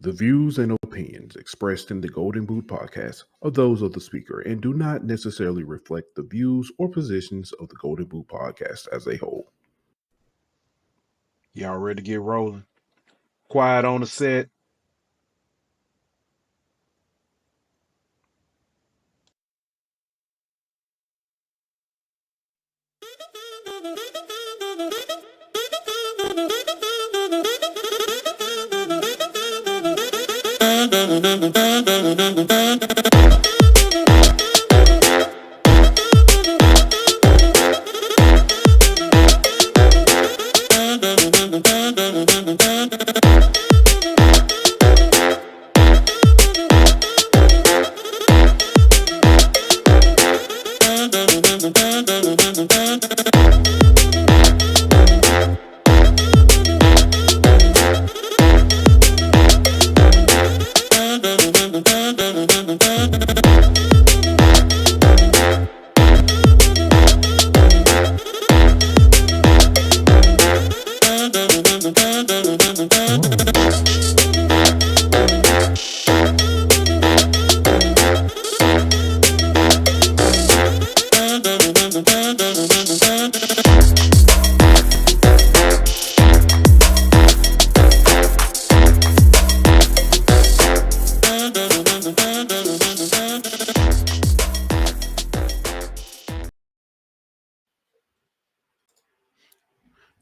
The views and opinions expressed in the Golden Boot podcast are those of the speaker and do not necessarily reflect the views or positions of the Golden Boot podcast as a whole. Y'all ready to get rolling? Quiet on the set.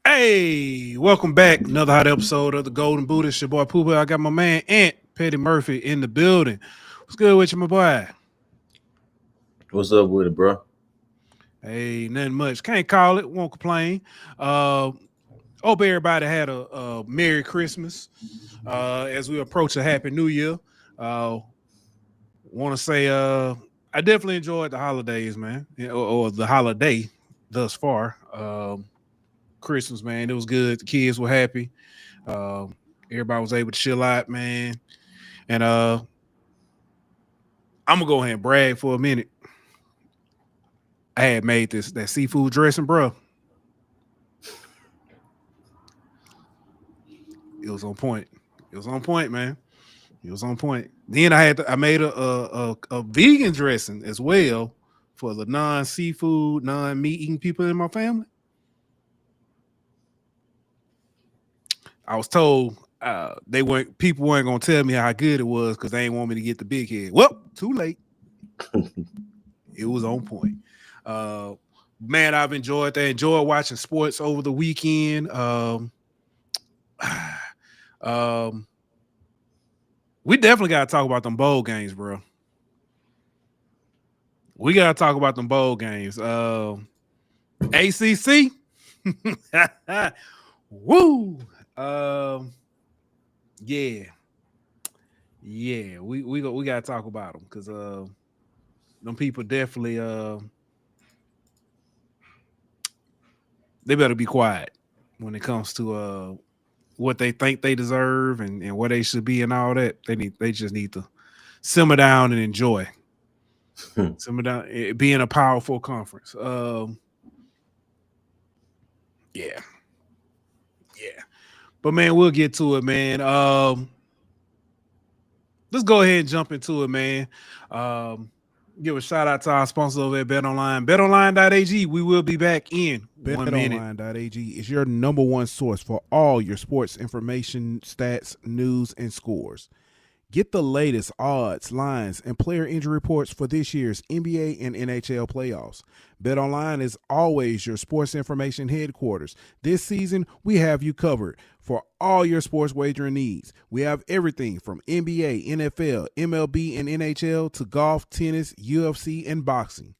Hey, welcome back. Another hot episode of the Golden Boot. It's your boy Pooh. I got my man Ant Petty Murphy in the building. What's good with you, my boy? What's up with it, bro? Hey, nothing much. Can't call it. Won't complain. Hope everybody had a Merry Christmas as we approach a Happy New Year. Want to say I definitely enjoyed the holidays, man, or the holiday thus far. Christmas, man, it was good. The kids were happy. Everybody was able to chill out, man. And I'm gonna go ahead and brag for a minute. I had made that seafood dressing, bro. It was on point. It was on point, man. It was on point. Then I made a vegan dressing as well for the non-seafood, non-meat eating people in my family. I was told people weren't gonna tell me how good it was because they didn't want me to get the big head. Well, too late. It was on point. Man, I've enjoyed that. Enjoyed watching sports over the weekend. We definitely got to talk about them bowl games, bro. We got to talk about them bowl games. ACC. Woo. Yeah. We got to talk about them because them people definitely they better be quiet when it comes to what they think they deserve and where they should be and all that. They just need to simmer down and enjoy. Simmer down, being a powerful conference. Yeah. But man, we'll get to it, man. Let's go ahead and jump into it, man. Give a shout out to our sponsor over at BetOnline. BetOnline.ag. We will be back in 1 minute. BetOnline.ag is your number one source for all your sports information, stats, news, and scores. Get the latest odds, lines, and player injury reports for this year's NBA and NHL playoffs. BetOnline is always your sports information headquarters. This season, we have you covered for all your sports wagering needs. We have everything from NBA, NFL, MLB, and NHL to golf, tennis, UFC, and boxing.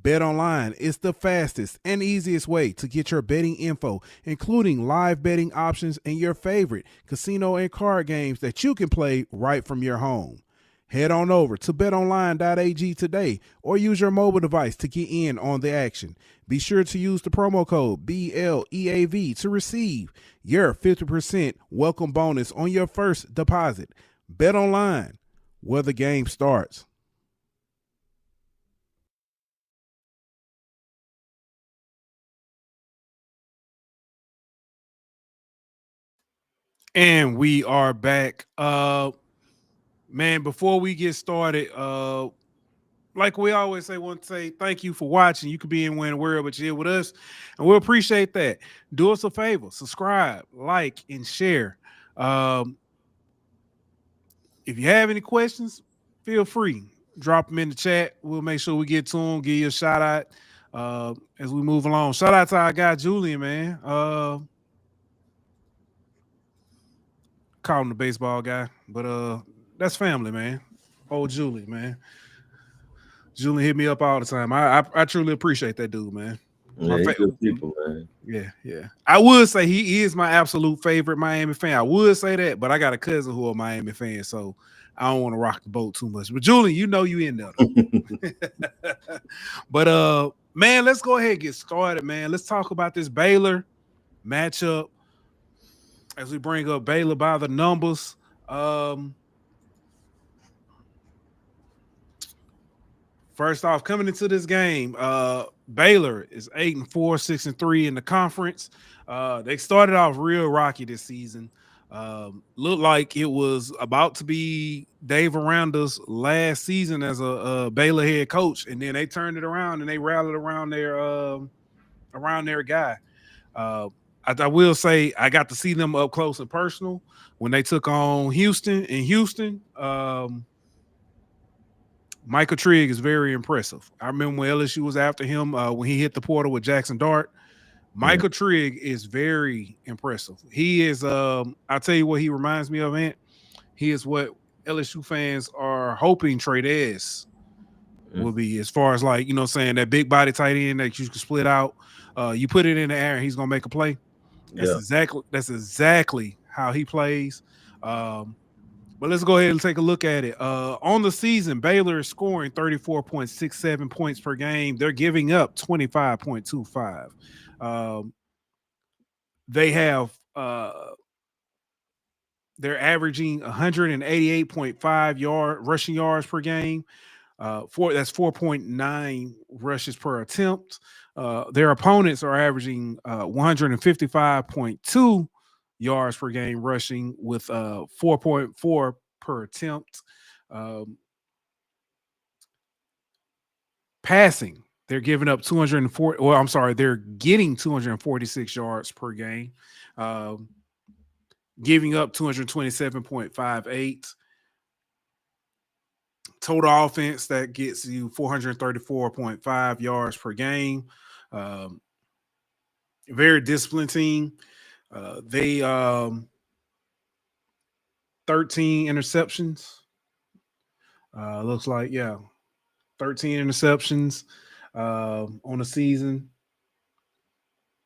BetOnline is the fastest and easiest way to get your betting info, including live betting options and your favorite casino and card games that you can play right from your home. Head on over to betonline.ag today or use your mobile device to get in on the action. Be sure to use the promo code BLEAV to receive your 50% welcome bonus on your first deposit. BetOnline, where the game starts. And we are back. Man, before we get started, like we always say, want to say thank you for watching. You could be anywhere in the world, but you're here with us, and we appreciate that. Do us a favor, subscribe, like, and share. If you have any questions, feel free. Drop them in the chat. We'll make sure we get to them, give you a shout out as we move along. Shout out to our guy Julian, man. Call him the baseball guy, but that's family, man. Old Julie, man. Julie hit me up all the time. I truly appreciate that dude, man. Yeah, he's good people, man. Yeah. I would say he is my absolute favorite Miami fan. I would say that, but I got a cousin who a Miami fan, so I don't want to rock the boat too much. But Julie, you know you in there. But man, let's go ahead and get started, man. Let's talk about this Baylor matchup as we bring up Baylor by the numbers. First off, coming into this game, Baylor is 8-4, 6-3 in the conference. They started off real rocky this season. Looked like it was about to be Dave Aranda's last season as a Baylor head coach, and then they turned it around and they rallied around their guy. I will say I got to see them up close and personal when they took on Houston. In Houston, Michael Trigg is very impressive. I remember when LSU was after him when he hit the portal with Jackson Dart. Michael Trigg is very impressive. He is, I'll tell you what he reminds me of, Ant. He is what LSU fans are hoping Trey Ayers will be, as far as like, you know, saying that big body tight end that you can split out. You put it in the air and he's going to make a play. That's exactly how he plays. But let's go ahead and take a look at it. On the season, Baylor is scoring 34.67 points per game. They're giving up 25.25. They have they're averaging 188.5 rushing yards per game. That's 4.9 rushes per attempt. Their opponents are averaging 155.2 yards per game rushing with 4.4 per attempt. Passing, they're giving up 240. Well, I'm sorry, they're getting 246 yards per game, giving up 227.58. Total offense, that gets you 434.5 yards per game. Very disciplined team. They 13 interceptions. Looks like 13 interceptions on the season.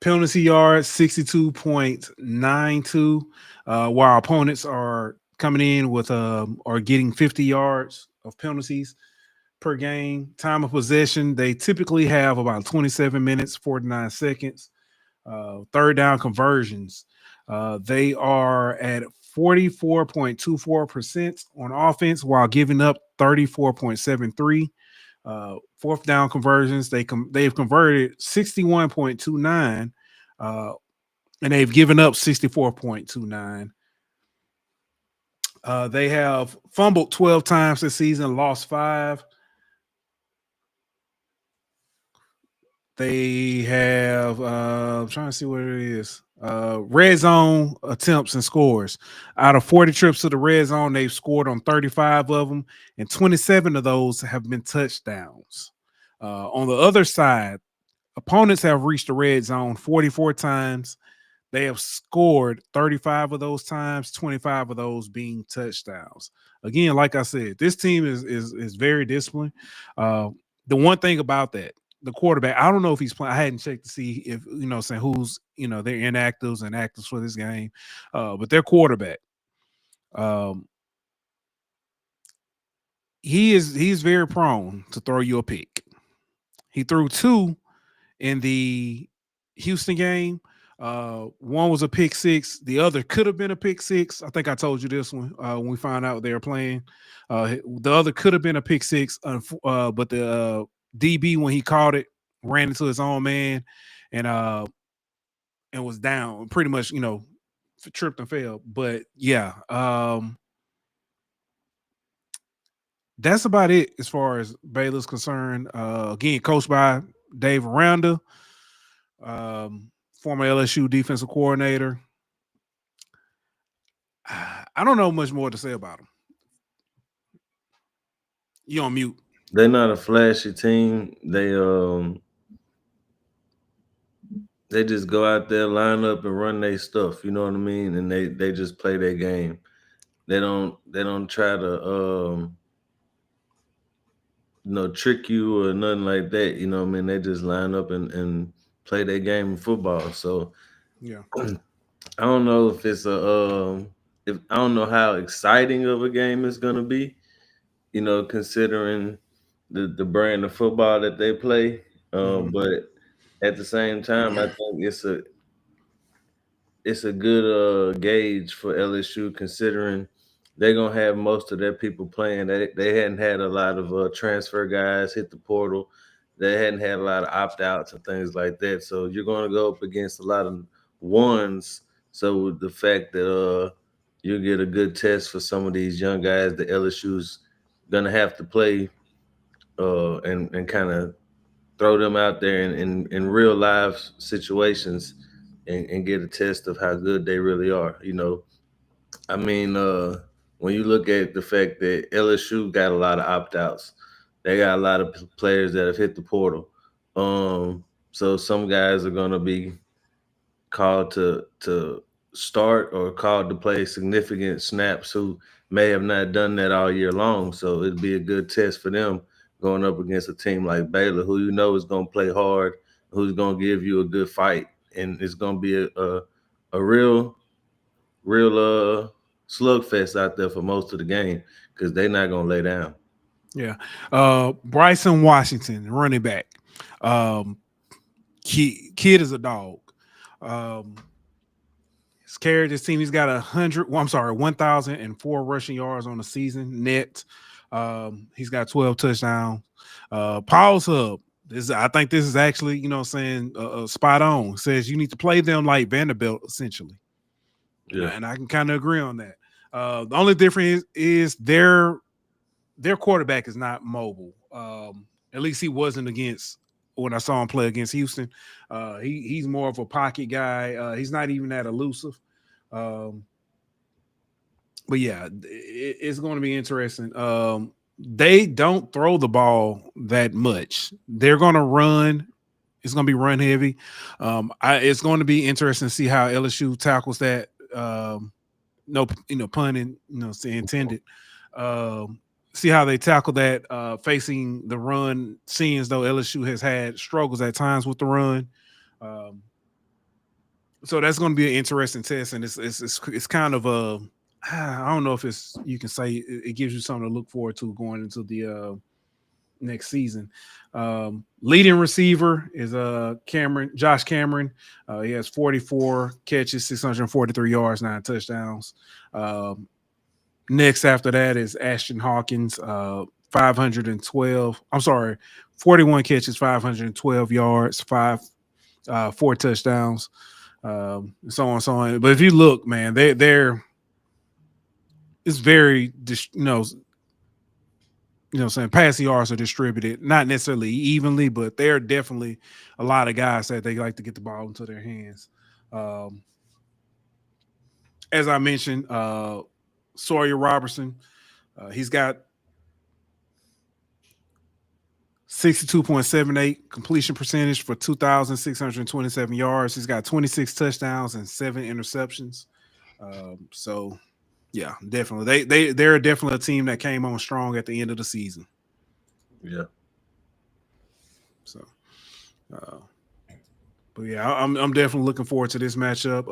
Penalty yards 62.92, while opponents are coming in with are getting 50 yards of penalties per game. Time of possession, they typically have about 27 minutes, 49 seconds. Third down conversions, they are at 44.24% on offense while giving up 34.73. Fourth down conversions, they've converted 61.29, and they've given up 64.29. They have fumbled 12 times this season, lost 5. They have I'm trying to see what it is. Red zone attempts and scores. Out of 40 trips to the red zone, they've scored on 35 of them, and 27 of those have been touchdowns. On the other side, opponents have reached the red zone 44 times. They have scored 35 of those times, 25 of those being touchdowns. Again, like I said, this team is very disciplined. The one thing about that, the quarterback, I don't know if he's playing. I hadn't checked to see if, saying who's, their inactives and actives for this game. But their quarterback, he's very prone to throw you a pick. He threw 2 in the Houston game. One was a pick 6. The other could have been a pick 6. I think I told you this one when we found out they were playing. The other could have been a pick 6, but the DB, when he caught it, ran into his own man and was down. Pretty much, tripped and fell. But yeah, that's about it as far as Baylor's concerned. Again, coached by Dave Aranda, former LSU defensive coordinator. I don't know much more to say about him. You on mute. They're not a flashy team. They just go out there, line up, and run their stuff. You know what I mean? And they just play their game. They don't try to trick you or nothing like that. You know what I mean? They just line up and play their game of football. So Yeah. I don't know if it's if I don't know how exciting of a game it's gonna be, considering the brand of football that they play. But at the same time, I think it's a good gauge for LSU, considering they're gonna have most of their people playing. They hadn't had a lot of transfer guys hit the portal. They hadn't had a lot of opt outs and things like that. So you're gonna go up against a lot of ones. So the fact that you get a good test for some of these young guys that LSU's gonna have to play and kind of throw them out there in real life situations and get a test of how good they really are. I mean, when you look at the fact that LSU got a lot of opt outs, they got a lot of players that have hit the portal. So some guys are going to be called to start or called to play significant snaps who may have not done that all year long. So it'd be a good test for them going up against a team like Baylor, who is going to play hard, who's going to give you a good fight, and it's going to be a real slugfest out there for most of the game because they're not going to lay down. Yeah. Bryson Washington, running back. Kid is a dog. He's carried his team. He's got 1,004 rushing yards on the season net. He's got 12 touchdowns. Paul's Hub. I think this is actually, spot on. Says you need to play them like Vanderbilt, essentially. Yeah. And I can kind of agree on that. The only difference is their quarterback is not mobile. At least he wasn't against when I saw him play against Houston. He's more of a pocket guy. He's not even that elusive. But yeah, it's going to be interesting. They don't throw the ball that much. They're going to run. It's going to be run heavy. It's going to be interesting to see how LSU tackles that. No, pun intended. See how they tackle that facing the run, seeing as though LSU has had struggles at times with the run. So that's going to be an interesting test, and it's kind of a I don't know if you can say it gives you something to look forward to going into the next season. Leading receiver is Josh Cameron. He has 44 catches, 643 yards, 9 touchdowns. Next after that is Ashton Hawkins, 41 catches, 512 yards, 4 touchdowns, so on and so on. But if you look, man, they're it's very saying passing yards are distributed, not necessarily evenly, but there are definitely a lot of guys that they like to get the ball into their hands. As I mentioned, Sawyer Robertson, he's got 62.78 completion percentage for 2,627 yards. He's got 26 touchdowns and 7 interceptions. So yeah, definitely. They're definitely a team that came on strong at the end of the season. Yeah. So, but yeah, I'm definitely looking forward to this matchup.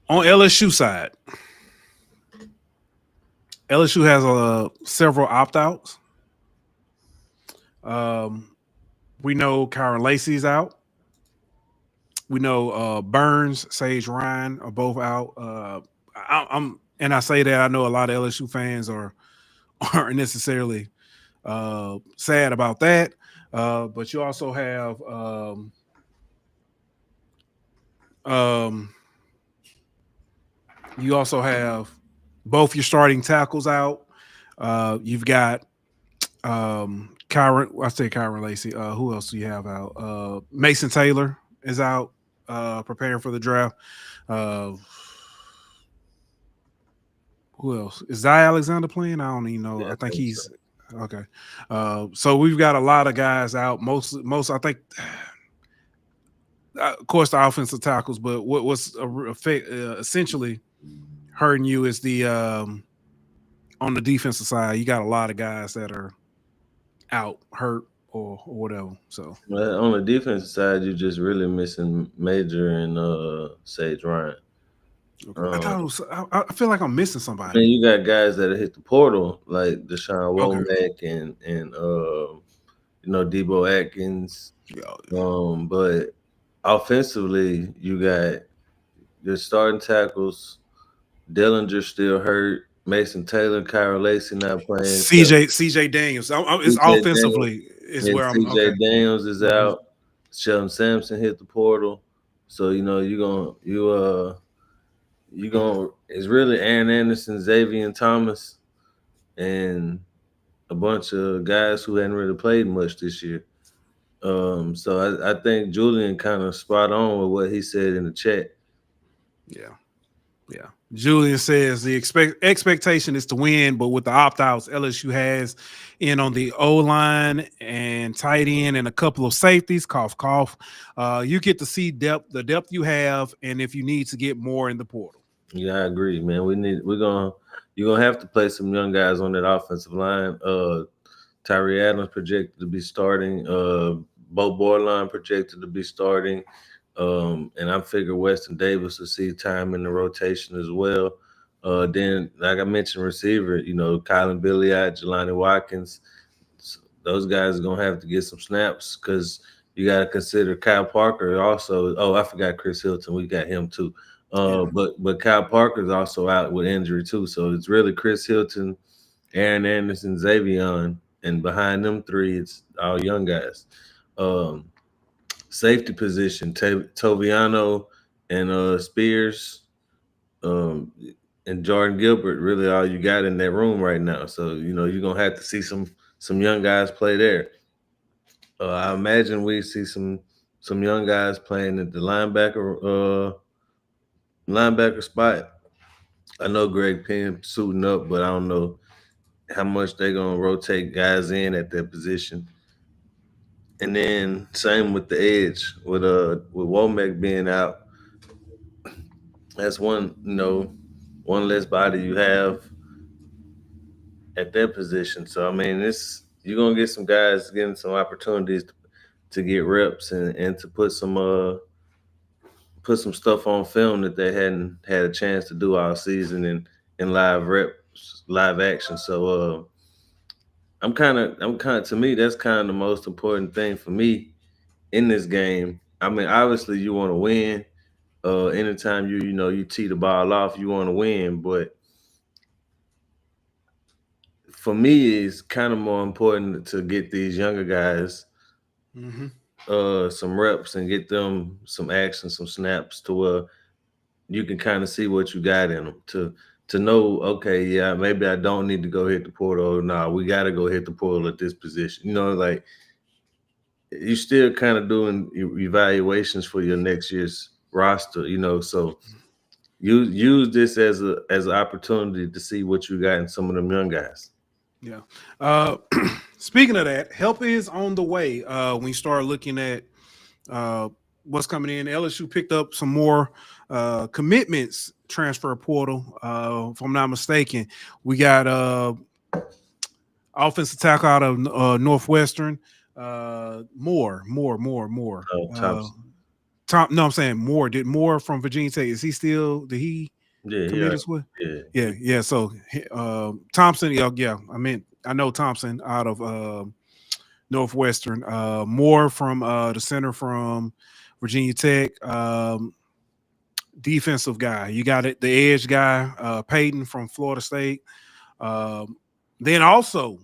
On LSU side, LSU has several opt-outs. We know Kyron Lacey's out. We know Burns, Sage Ryan are both out. I say that I know a lot of LSU fans aren't necessarily sad about that. But you also have um, both your starting tackles out. You've got Kyron Lacey. Who else do you have out? Mason Taylor is out, preparing for the draft. Who else? Is Zy Alexander playing? I don't even know. Yeah, I think he's so. okay. So we've got a lot of guys out. Most I think, of course, the offensive tackles. But what's essentially hurting you is the on the defensive side. You got a lot of guys that are out, hurt, or whatever. So Well, on the defensive side, you're just really missing Major and Sage Ryan. okay. I thought it was. I feel like I'm missing I somebody. mean, you got guys that hit the portal like Deshaun Okay. Womack and Debo Atkins. Yeah. But offensively, you got your starting tackles. Dillinger still hurt. Mason Taylor, Kyra Lacey not playing. CJ Daniels. It's CJ Daniels, offensively is and where I'm CJ okay. Daniels is Mhm. out. Sheldon Sampson hit the portal. So you gonna it's really Aaron Anderson, Xavier Thomas, and a bunch of guys who hadn't really played much this year. So I think Julian kind of spot on with what he said in the chat. Yeah. Julian says the expectation is to win, but with the opt-outs LSU has in on the O-line and tight end and a couple of safeties, cough, cough. You get to see the depth you have, and if you need to get more in the portal. Yeah, I agree, man. You're gonna have to play some young guys on that offensive line. Tyree Adams projected to be starting. Bo Borland projected to be starting. And I figure Weston Davis will see time in the rotation as well. Then, like I mentioned, receiver, Kylan Billiard, Jelani Watkins, those guys are gonna have to get some snaps because you got to consider Kyle Parker also. Oh, I forgot Chris Hilton. We got him too. But Kyle Parker's also out with injury too. So it's really Chris Hilton, Aaron Anderson, Xavier, and behind them three, it's all young guys. Safety position, Toviano and Spears, and Jordan Gilbert, really all you got in that room right now. So you're gonna have to see some young guys play there. I imagine we see some young guys playing at the linebacker spot. I know Greg Penn suiting up, but I don't know how much they're gonna rotate guys in at that position. And then same with the edge with Womack being out. That's one less body you have at that position. So I mean, you're gonna get some guys getting some opportunities to get reps and to put some stuff on film that they hadn't had a chance to do all season in live action. So I'm kind of to me that's kind of the most important thing for me in this game. I mean, obviously you want to win. Anytime you tee the ball off, you want to win. But for me, it's kind of more important to get these younger guys some reps and get them some action, some snaps to where you can kind of see what you got in them to know, okay, yeah, maybe I don't need to go hit the portal. No, we got to go hit the portal at this position. Like you're still kind of doing evaluations for your next year's roster, so use this as an opportunity to see what you got in some of them young guys. Yeah. Speaking of that, help is on the way. When you start looking at what's coming in, LSU picked up some more commitments, transfer portal. If I'm not mistaken, we got offensive tackle out of Northwestern. Moore. Thompson. No, I'm saying Moore. Did Moore from Virginia Tech? Is he still? Did he commit as well? Yeah. So Thompson. Yeah. I know Thompson out of Northwestern. Moore from the center from Virginia Tech. Defensive guy. You got it. The edge guy, Peyton from Florida State. Then also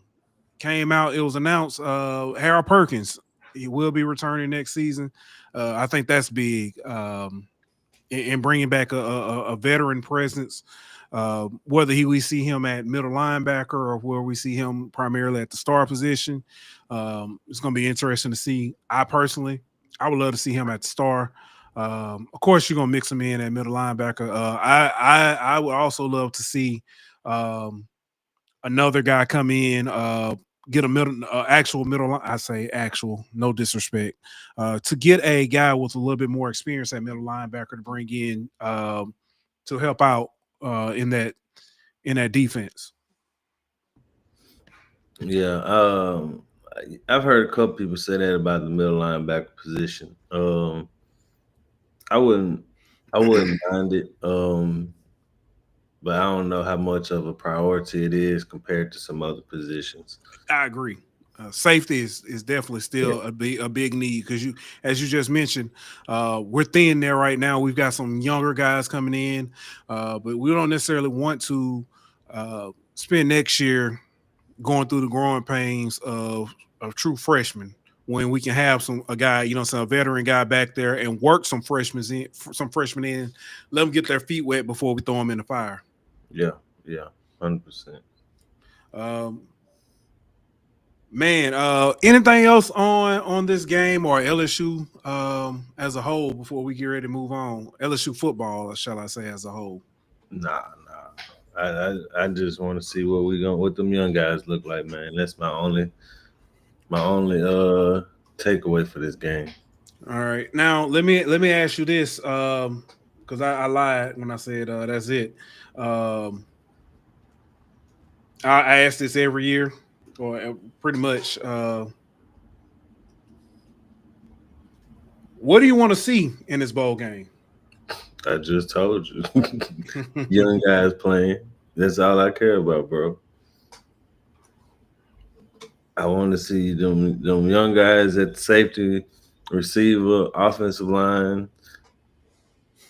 came out. It was announced Harold Perkins, he will be returning next season. I think that's big. And bringing back a veteran presence, whether we see him at middle linebacker or where we see him primarily at the star position. It's going to be interesting to see. I would love to see him at the star. Of course, you're going to mix him in at middle linebacker. I would also love to see another guy come in, get a actual middle. I say actual, no disrespect, to get a guy with a little bit more experience at middle linebacker to bring in to help out in that defense. Yeah, I've heard a couple people say that about the middle linebacker position. I wouldn't mind it. But I don't know how much of a priority it is compared to some other positions. I agree. Safety is definitely still a big need because as you just mentioned, we're thin there right now. We've got some younger guys coming in, but we don't necessarily want to spend next year going through the growing pains of true freshmen when we can have a guy, a veteran guy back there and work some freshmen in, let them get their feet wet before we throw them in the fire. Yeah, 100%. Man, anything else on this game or LSU as a whole before we get ready to move on? LSU football, shall I say, as a whole? Nah. I just want to see what them young guys look like, man. That's my only takeaway for this game. All right, now let me ask you this, because I lied when I said that's it. I ask this every year, or pretty much. What do you want to see in this bowl game? I just told you, young guys playing. That's all I care about, bro. I want to see them young guys at the safety, receiver, offensive line,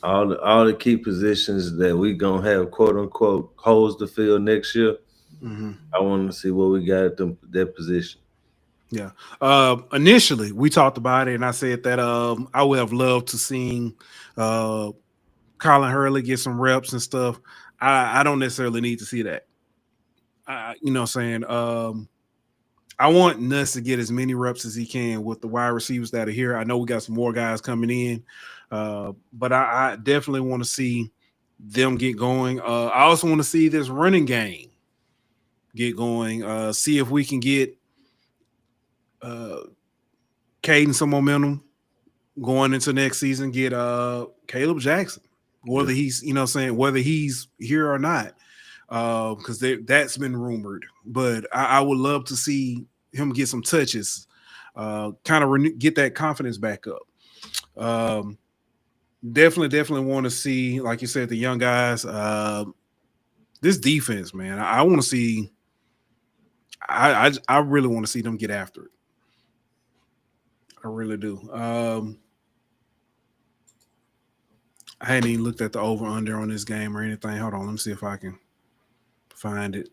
all the key positions that we gonna have, quote unquote, holes to fill next year. Mm-hmm. I want to see what we got at that position. Yeah. Initially, we talked about it, and I said that I would have loved to see Colin Hurley get some reps and stuff. I don't necessarily need to see that. You know what I'm saying? I want Nuss to get as many reps as he can with the wide receivers that are here. I know we got some more guys coming in, but I definitely want to see them get going. I also want to see this running game get going, see if we can get Caden some momentum going into next season, get Caleb Jackson, whether he's, whether he's here or not, because that's been rumored. But I would love to see him get some touches, kind of get that confidence back up. Definitely want to see, like you said, the young guys. This defense, man, I want to see. I really want to see them get after it. I really do. I hadn't even looked at the over-under on this game or anything. Hold on. Let me see if I can find it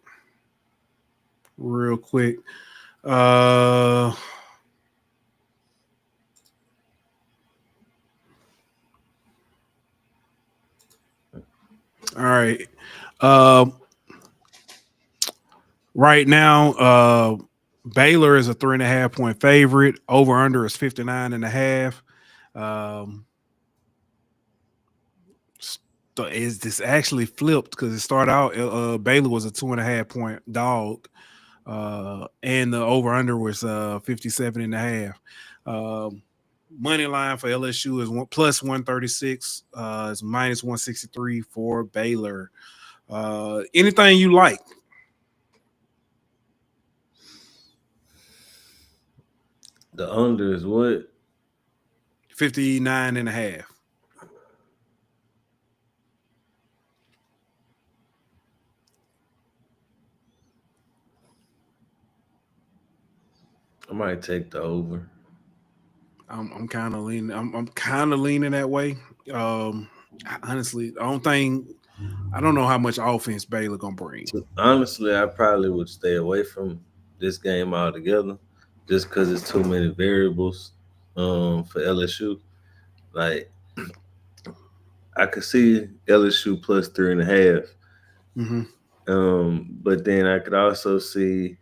real quick. All right. Right now, Baylor is a 3.5-point favorite. Over under is 59.5. Is this actually flipped? Because it started out Baylor was a 2.5-point dog, and the over under was 57.5. Money line for LSU is plus 136. It's minus 163 for Baylor. Anything you like? The under is what? 59.5. I might take the over. I'm kind of leaning. I'm kind of leaning that way. Honestly, I don't know how much offense Baylor gonna bring. Honestly, I probably would stay away from this game altogether, just because it's too many variables for LSU. Like I could see LSU plus 3.5. Mm-hmm. But then I could also see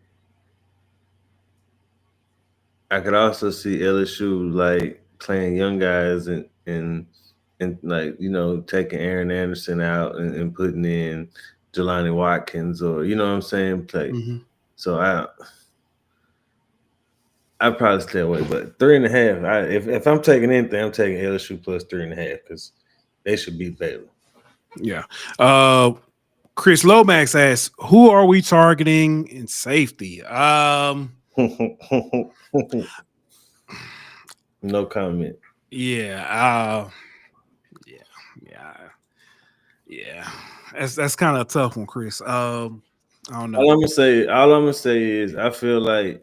LSU like playing young guys and like taking Aaron Anderson out and putting in Jelani Watkins, or you know what I'm saying, like Mm-hmm. so I probably stay away, but 3.5. If I'm taking anything, I'm taking LSU plus 3.5 because they should beat Baylor. Yeah. Chris Lomax asks, who are we targeting in safety? No comment. Yeah. Yeah. That's kind of a tough one, Chris. I don't know. All I'm gonna say is I feel like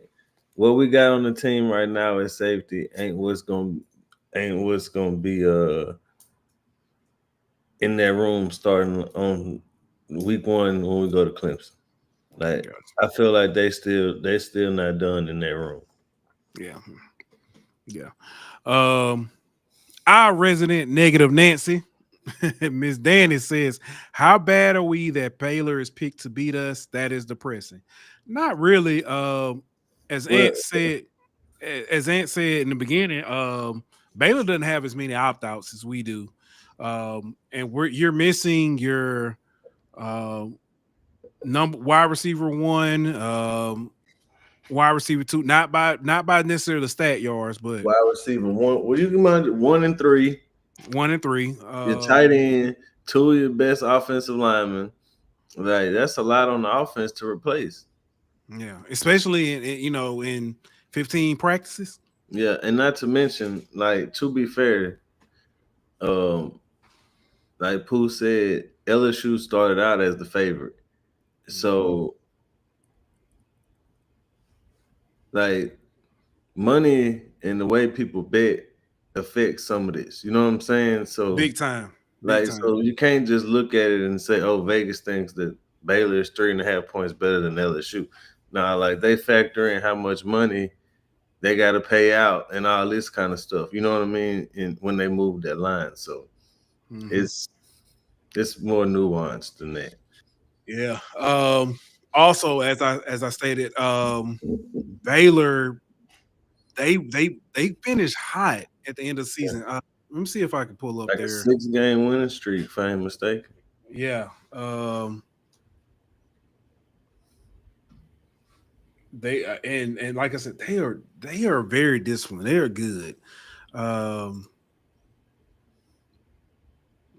what we got on the team right now at safety ain't what's gonna be in that room starting on week 1 when we go to Clemson. Like I feel like they still not done in that room. Yeah. Yeah. Our resident negative Nancy, Miss Danny says, how bad are we that Baylor is picked to beat us? That is depressing. Not really. As Well, Ant said, in the beginning, Baylor doesn't have as many opt-outs as we do. And you're missing your number wide receiver 1, wide receiver 2, not by necessarily the stat yards, but wide receiver 1. Well, you can mind 1 and 3. 1 and 3. Your tight end, 2 of your best offensive linemen. Like that's a lot on the offense to replace. Yeah, especially in 15 practices. Yeah, and not to mention, like to be fair, um, like Pooh said, LSU started out as the favorite. So like money and the way people bet affects some of this. You know what I'm saying? So Big time. like so you can't just look at it and say, oh, Vegas thinks that Baylor is 3.5 points better than LSU. Nah, like they factor in how much money they got to pay out and all this kind of stuff. You know what I mean? And when they move that line, so it's more nuanced than that. Yeah. Also, as I stated, Baylor they finished hot at the end of the season. Let me see if I can pull up Like a 6-game winning streak, if I ain't mistaken. Yeah. They and like I said, they are very disciplined. They are good.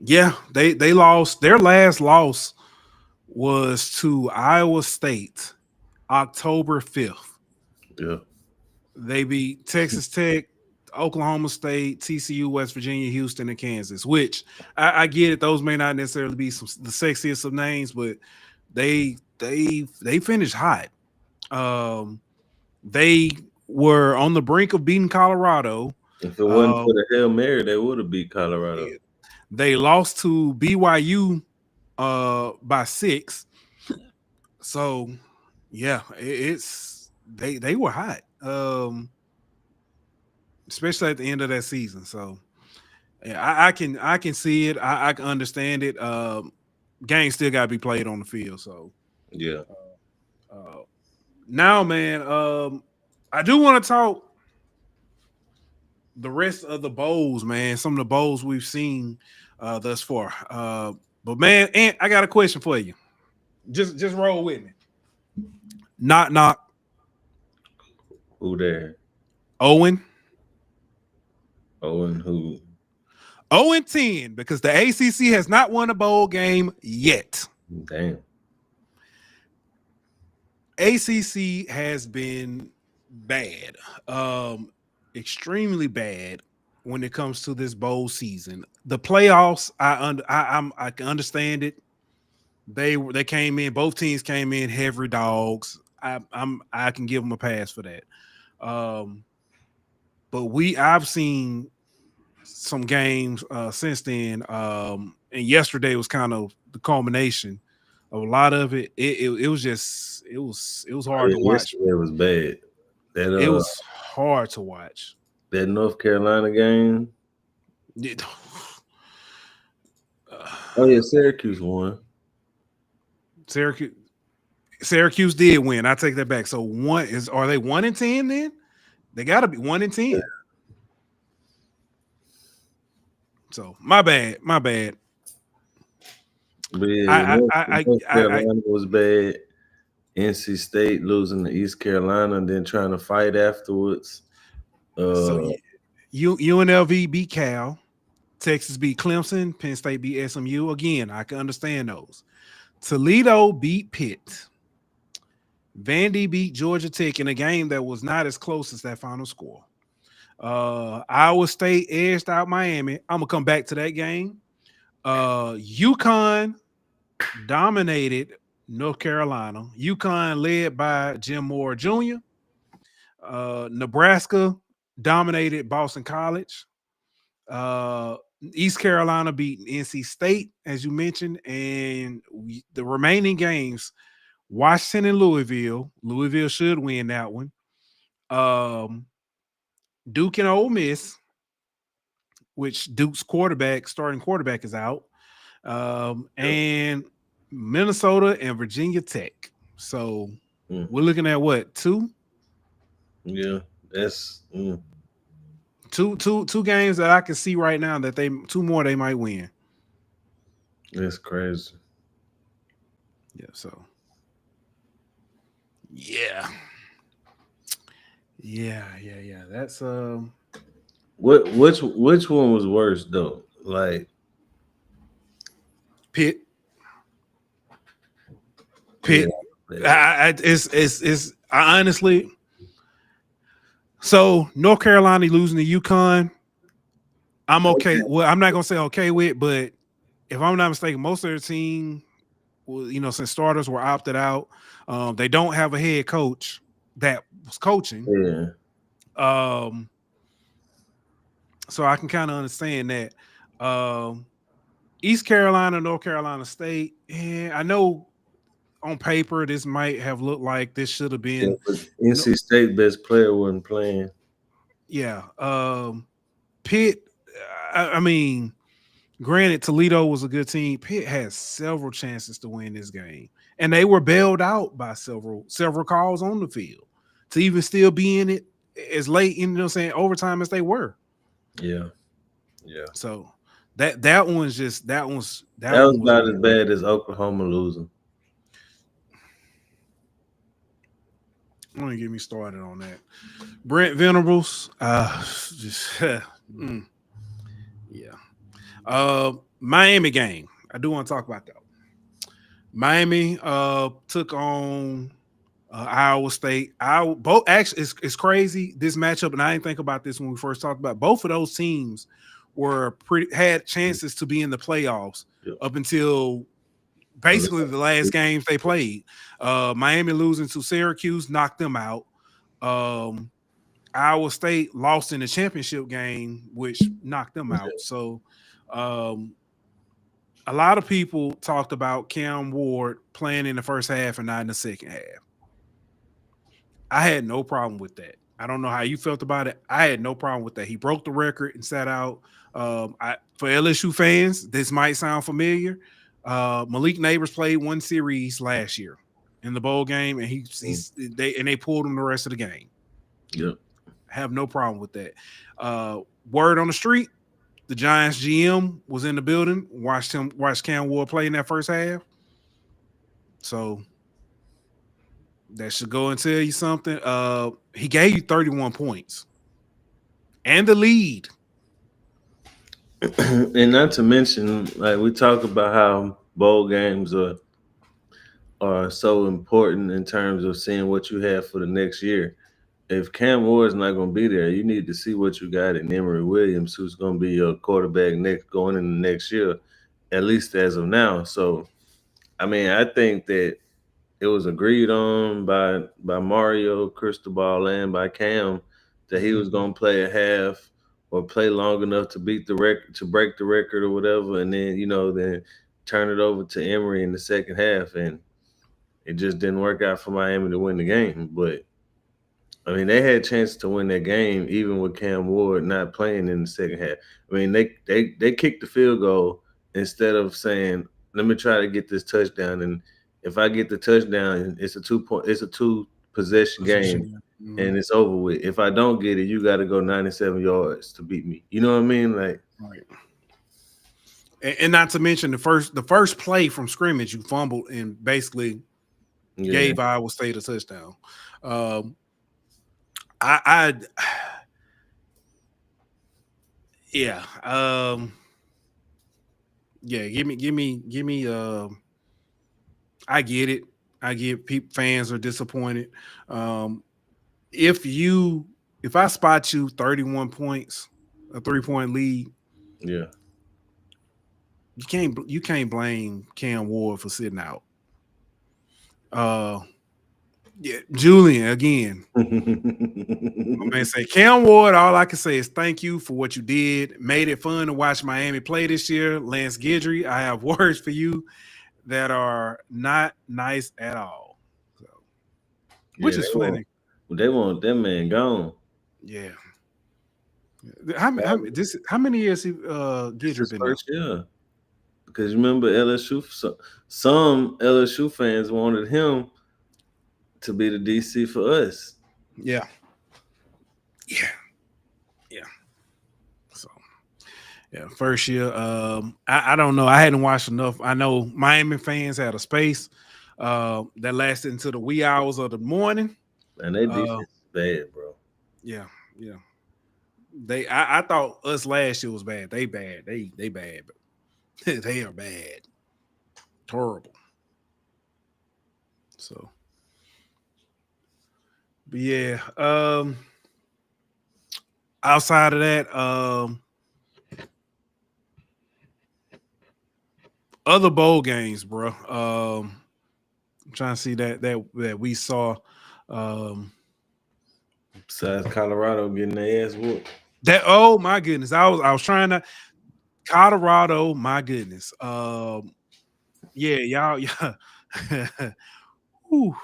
Yeah, they lost. Their last loss was to Iowa State, October 5th. Yeah. They beat Texas Tech, Oklahoma State, TCU, West Virginia, Houston, and Kansas. Which I get it; those may not necessarily be the sexiest of names, but they finished hot. They were on the brink of beating Colorado. If it wasn't for the Hail Mary, they would have beat Colorado. They lost to BYU by 6. So yeah, it's they were hot. Especially at the end of that season. So yeah, I can see it. I can understand it. Game still gotta be played on the field. So yeah. Now, man, I do want to talk the rest of the bowls, man. Some of the bowls we've seen thus far. But man, Ant, I got a question for you. Just roll with me. Knock. Who there? Owen. Owen who? 0-10 because the ACC has not won a bowl game yet. Damn. ACC has been bad, extremely bad when it comes to this bowl season. The playoffs, I can understand it. They came in, both teams came in heavy dogs. I can give them a pass for that. But I've seen some games since then, and yesterday was kind of the culmination A lot of it was just it was Oh, hard to yeah, watch. yesterday was bad. That It was hard to watch. that North Carolina game. It- Oh yeah, Syracuse won. Syracuse Syracuse did win. I take that back. So are they 1-10 then? They got to be 1-10. So my bad, my bad. But yeah, North I Carolina was bad. NC State losing to East Carolina and then trying to fight afterwards. so Uh, UNLV beat Cal, Texas beat Clemson, Penn State beat SMU. Again, I can understand those. Toledo beat Pitt. Vandy beat Georgia Tech in a game that was not as close as that final score. Iowa State edged out Miami. I'm gonna come back to that game. UConn dominated North Carolina. UConn led by Jim Moore Jr. Nebraska dominated Boston College. East Carolina beat NC State, as you mentioned, and the remaining games, Washington and Louisville. Louisville should win that one. Duke and Ole Miss, which Duke's starting quarterback is out. And Minnesota and Virginia Tech. So we're looking at what, 2? Yeah, that's two games that I can see right now that 2 more they might win. that's crazy. Yeah, so yeah. That's Which one was worse though? Like Pitt. Yeah. I honestly. So North Carolina losing to UConn, I'm okay. Well, I'm not gonna say okay with, but if I'm not mistaken, most of their team, since starters were opted out, they don't have a head coach that was coaching. Yeah. So I can kind of understand that. East Carolina, North Carolina State. I know on paper this might have looked like this should have been. Yeah, NC State best player wasn't playing. Yeah. Pitt. I mean, granted, Toledo was a good team. Pitt had several chances to win this game, and they were bailed out by several calls on the field to even still be in it as late in overtime as they were. Yeah. So that one's just that was about as bad as Oklahoma losing. Don't even get me started on that. Brent Venables, Miami game. I do want to talk about that. Miami took on Iowa State. Actually, it's crazy this matchup, and I didn't think about this when we first talked about it. Both of those teams had chances to be in the playoffs up until basically the last games they played. Miami losing to Syracuse knocked them out. Iowa State lost in the championship game, which knocked them out. So a lot of people talked about Cam Ward playing in the first half and not in the second half. I had no problem with that. I don't know how you felt about it. I had no problem with that. He broke the record and sat out. For LSU fans, this might sound familiar. Malik Neighbors played one series last year in the bowl game, and they pulled him the rest of the game. Yep, have no problem with that. Word on the street, the Giants GM was in the building, watched Cam Ward play in that first half. So that should go and tell you something. He gave you 31 points and the lead. And not to mention, like we talk about how bowl games are so important in terms of seeing what you have for the next year. If Cam Ward's not going to be there, you need to see what you got in Emory Williams, who's going to be your quarterback going in the next year, at least as of now. So, I mean, I think that it was agreed on by Mario Cristobal and by Cam that he was going to play a half or play long enough to beat the record, to break the record or whatever, and then then turn it over to Emory in the second half, and it just didn't work out for Miami to win the game. But I mean, they had a chance to win that game even with Cam Ward not playing in the second half. I mean, they kicked the field goal instead of saying, "Let me try to get this touchdown." And if I get the touchdown, it's a 2 point, it's a 2 possession game, and it's over with. If I don't get it, you got to go 97 yards to beat me. You know what I mean? Like, right. And not to mention the first play from scrimmage, you fumbled and basically gave Iowa State a touchdown. Yeah. Yeah, give me I get it. I get fans are disappointed. If I spot you 31 points, a 3-point lead, yeah, you can't blame Cam Ward for sitting out. Yeah, Julian again. My man say Cam Ward. All I can say is thank you for what you did. Made it fun to watch Miami play this year. Lance Guidry, I have words for you that are not nice at all. So, which is funny. They want that man gone. Yeah. How many years Guidry been first year? Because remember LSU, some LSU fans wanted him to be the DC for us. Yeah. So, yeah, first year. I don't know. I hadn't watched enough. I know Miami fans had a space that lasted into the wee hours of the morning. And they defense is bad, bro. Yeah. I thought us last year was bad. They bad. They bad. But they are bad. Terrible. So, but yeah. Outside of that, other bowl games, bro. I'm trying to see that we saw. Besides Colorado getting their ass whooped. Oh my goodness. I was trying to Colorado, my goodness. Yeah, y'all. Whew,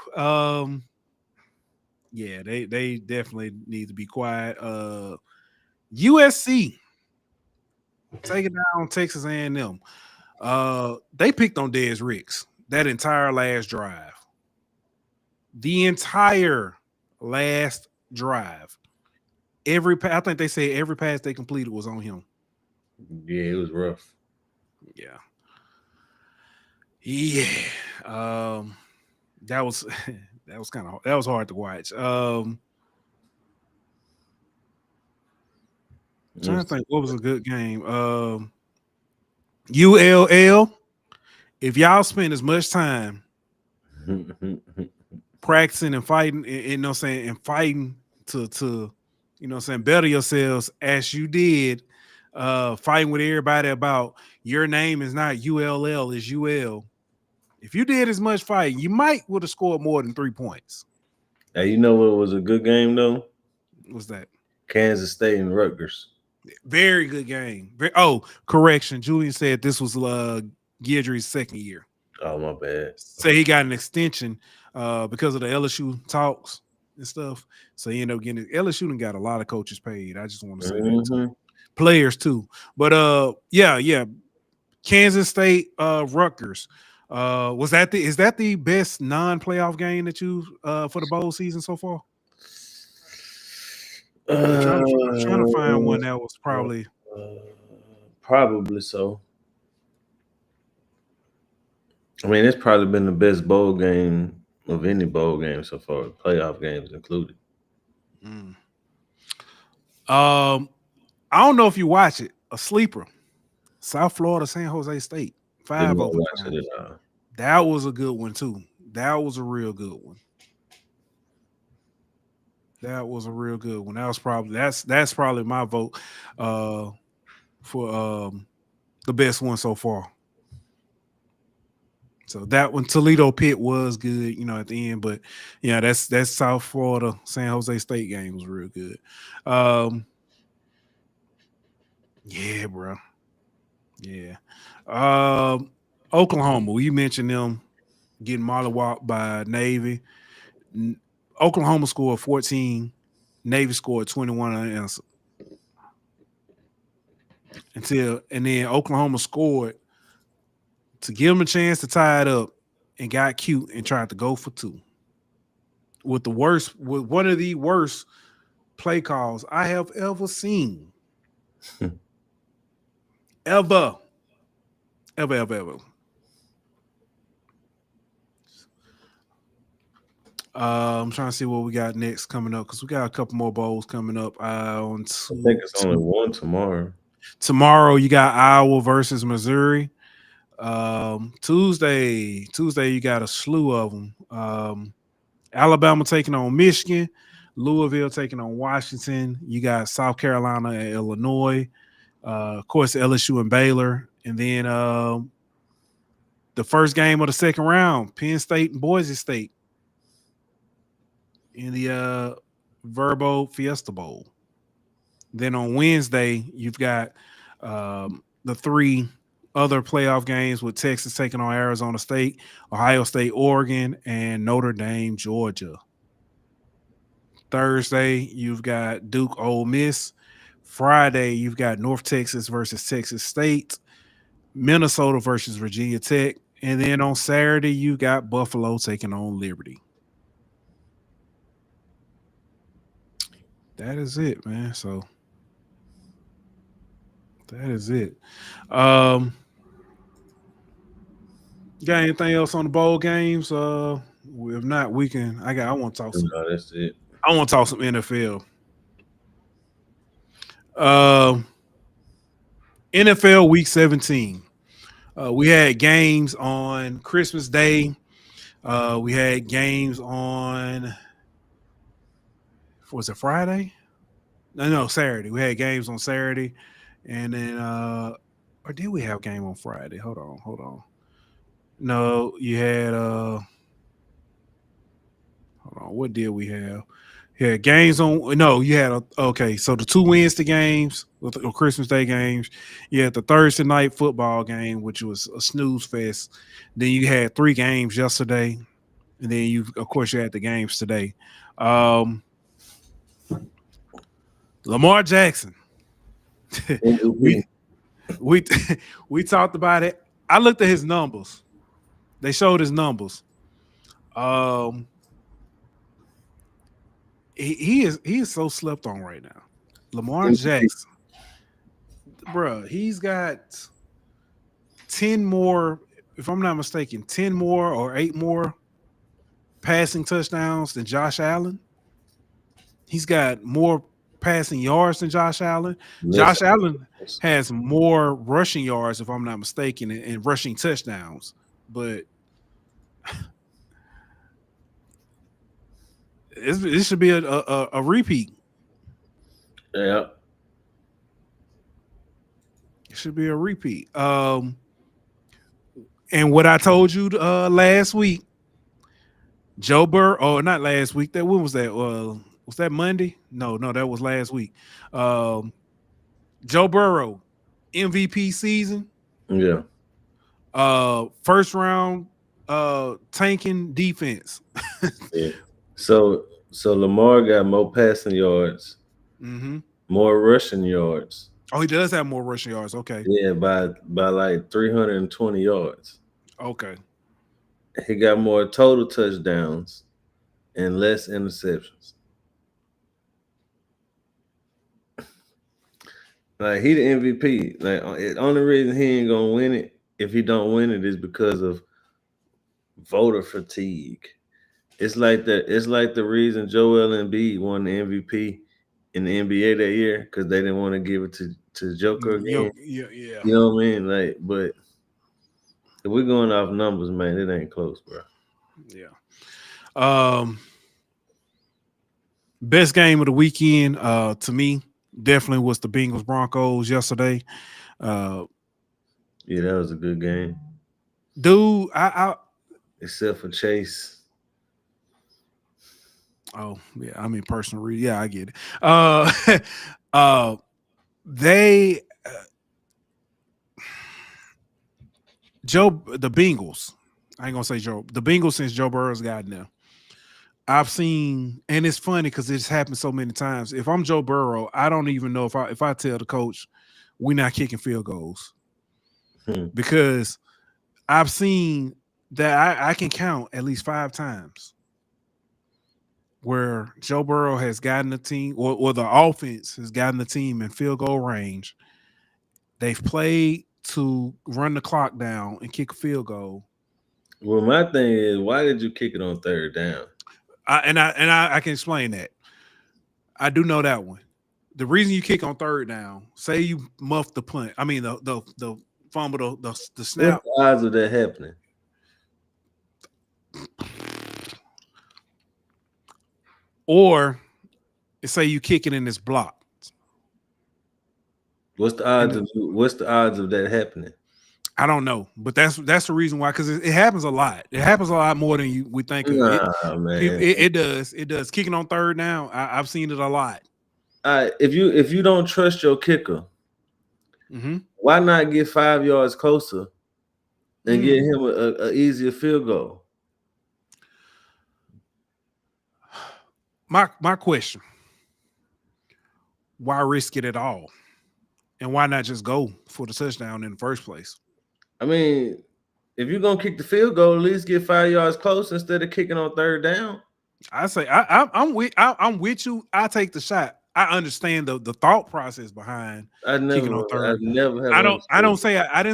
yeah, they definitely need to be quiet. USC taking down Texas A&M. They picked on Dez Ricks that entire last drive. The entire last drive. I think they said every pass they completed was on him. Yeah, it was rough. Yeah. That was hard to watch. I'm trying to think what was a good game. ULL. If y'all spend as much time practicing and fighting, and fighting to better yourselves as you did, fighting with everybody about your name is not ULL, is UL. If you did as much fighting, you might would have scored more than 3 points. Hey, you know what was a good game though? What's that? Kansas State and Rutgers. Very good game. Correction. Julian said this was Guidry's second year. Oh, my bad. So he got an extension because of the LSU talks and stuff. So he ended up getting LSU and got a lot of coaches paid. I just want to say that too. Players too. But yeah. Kansas State, Rutgers. Is that the best non-playoff game that you for the bowl season so far? I'm trying to find one that was probably so. I mean, it's probably been the best bowl game of any bowl game so far, playoff games included. I don't know if you watch it. A sleeper, South Florida, San Jose State, 5 overtime. That was a good one too. That was a real good one. That was a real good one. That was probably that's probably my vote for the best one so far. So that one, Toledo Pitt was good, at the end. But yeah, that's South Florida, San Jose State game was real good. Yeah, bro. Yeah. Oklahoma, you mentioned them getting mollywopped by Navy. Oklahoma scored 14. Navy scored 21 unanswered. And then Oklahoma scored to give them a chance to tie it up and got cute and tried to go for two. With one of the worst play calls I have ever seen. Ever. I'm trying to see what we got next coming up because we got a couple more bowls coming up. I think it's only one tomorrow. Tomorrow you got Iowa versus Missouri. Tuesday you got a slew of them. Alabama taking on Michigan, Louisville taking on Washington. You got South Carolina and Illinois. Of course, LSU and Baylor, and then the first game of the second round, Penn State and Boise State in the Verbo Fiesta Bowl. Then on Wednesday, you've got the three other playoff games with Texas taking on Arizona State, Ohio State, Oregon, and Notre Dame, Georgia. Thursday, you've got Duke, Ole Miss. Friday, you've got North Texas versus Texas State, Minnesota versus Virginia Tech. And then on Saturday, you got Buffalo taking on Liberty. That is it, man. So that is it. Got anything else on the bowl games? If not, we can. I want to talk some. No, that's it. I want to talk some NFL. NFL Week 17. We had games on Christmas Day. We had games on. Was it Friday? No, Saturday. We had games on Saturday, and then or did we have a game on Friday? Hold on. No, you had hold on. What did we have? Yeah, games on. No, you had okay. So the two Wednesday games, with the Christmas Day games. You had the Thursday night football game, which was a snooze fest. Then you had three games yesterday, and then you had the games today. Lamar Jackson. we talked about it. I looked at his numbers. They showed his numbers. He is so slept on right now. Lamar Jackson, bro, he's got 10 more, if I'm not mistaken, 10 more or 8 more passing touchdowns than Josh Allen. He's got more passing yards than Josh Allen. Josh Allen has more rushing yards, if I'm not mistaken, and rushing touchdowns. But this should be a repeat. Yeah. It should be a repeat. And what I told you last week, Joe Burrow, not last week. When was that? Was that Monday? No, that was last week. Joe Burrow, MVP season. Yeah. First round tanking defense. Yeah. So Lamar got more passing yards, more rushing yards. Oh, he does have more rushing yards. Okay. Yeah, by like 320 yards. Okay. He got more total touchdowns and less interceptions. Like, he the MVP. Like, the only reason he ain't gonna win it, if he don't win it, is because of voter fatigue. It's like the reason Joel Embiid won the MVP in the NBA that year, because they didn't want to give it to Joker again. Yeah. You know what I mean? Like, but if we're going off numbers, man, it ain't close, bro. Yeah. Best game of the weekend, to me, definitely was the Bengals Broncos yesterday. Yeah, that was a good game. Dude, except for Chase. Oh, yeah, I mean personal reason. Yeah, I get it. They The Bengals. I ain't gonna say Joe. The Bengals since Joe Burrow's gotten there. I've seen, and it's funny because it's happened so many times. If I'm Joe Burrow, I don't even know if I tell the coach we're not kicking field goals because I've seen that I can count at least 5 times where Joe Burrow has gotten the team or the offense has gotten the team in field goal range. They've played to run the clock down and kick a field goal. Well, my thing is, why did you kick it on third down? I can explain that. I do know that one. The reason you kick on third down, say you muff the punt. I mean the fumble, the snap. What's the odds of that happening? Or say you kick it in this block. What's the odds of that happening? I don't know, but that's the reason why, because it happens a lot. It happens a lot more than we think. Man. It does. It does. Kicking on third down, I've seen it a lot. If you don't trust your kicker, why not get 5 yards closer and get him a easier field goal? My question: why risk it at all, and why not just go for the touchdown in the first place? I mean, if you're gonna kick the field goal, at least get 5 yards close instead of kicking on third down. I say I'm with you. I take the shot. I understand the thought process behind kicking on third. I didn't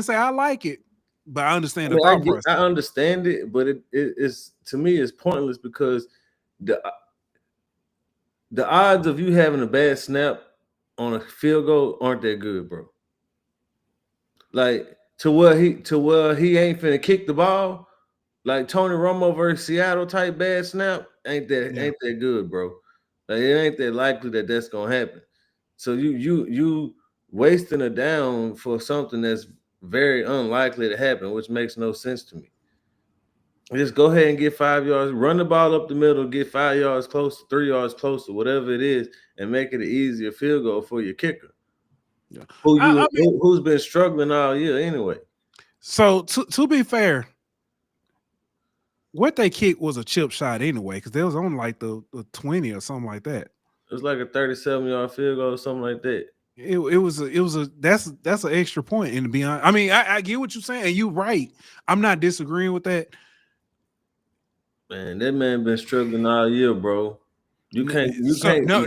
say I like it, but I understand the thought process. I understand it, but it's to me it's pointless because the odds of you having a bad snap on a field goal aren't that good, bro. Like to where he ain't finna kick the ball, like Tony Romo versus Seattle type bad snap ain't that good, bro. Like it ain't that likely that that's gonna happen. So you wasting a down for something that's very unlikely to happen, which makes no sense to me. Just go ahead and get 5 yards, run the ball up the middle, get 5 yards closer, 3 yards closer, whatever it is, and make it an easier field goal for your kicker. Yeah. Who's been struggling all year anyway. So to be fair, what they kicked was a chip shot anyway, because they was on like the 20 or something like that. It was like a 37-yard field goal or something like that. That's an extra point. And to be honest, I mean, I get what you're saying, and you're right. I'm not disagreeing with that. Man, that man been struggling all year, bro. You can't. No.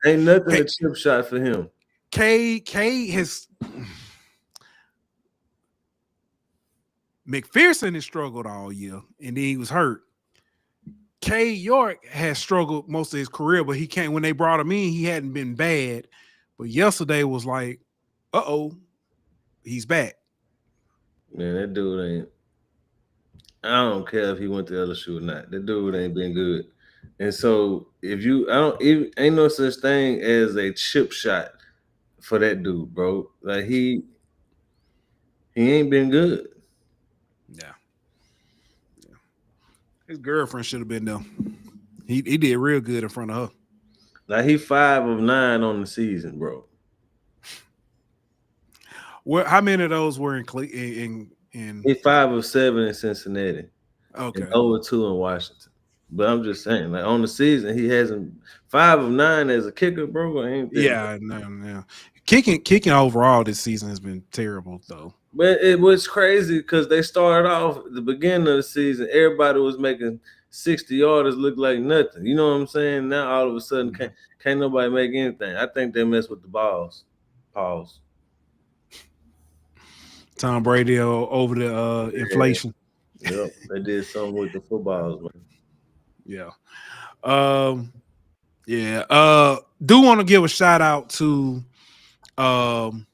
Ain't nothing a chip shot for him. K has McPherson has struggled all year, and then he was hurt. K York has struggled most of his career, but he can't. When they brought him in, he hadn't been bad. But yesterday was like, he's back. Man, that dude ain't. I don't care if he went to LSU or not. That dude ain't been good. And so ain't no such thing as a chip shot for that dude, bro. Like he ain't been good. Yeah. His girlfriend should have been there. He did real good in front of her. Like he 5 of 9 on the season, bro. Well, how many of those were in He 5 of 7 in Cincinnati. Okay. And 0 of 2 in Washington. But I'm just saying, like on the season, he hasn't 5 of 9 as a kicker, bro. No. Kicking overall this season has been terrible, though. But it was crazy because they started off at the beginning of the season. Everybody was making 60-yarders look like nothing. You know what I'm saying? Now all of a sudden can't nobody make anything. I think they mess with the balls. Pause. Tom Brady over the inflation. Yep, they did something with the footballs, man. Yeah. Do want to give a shout out to Brian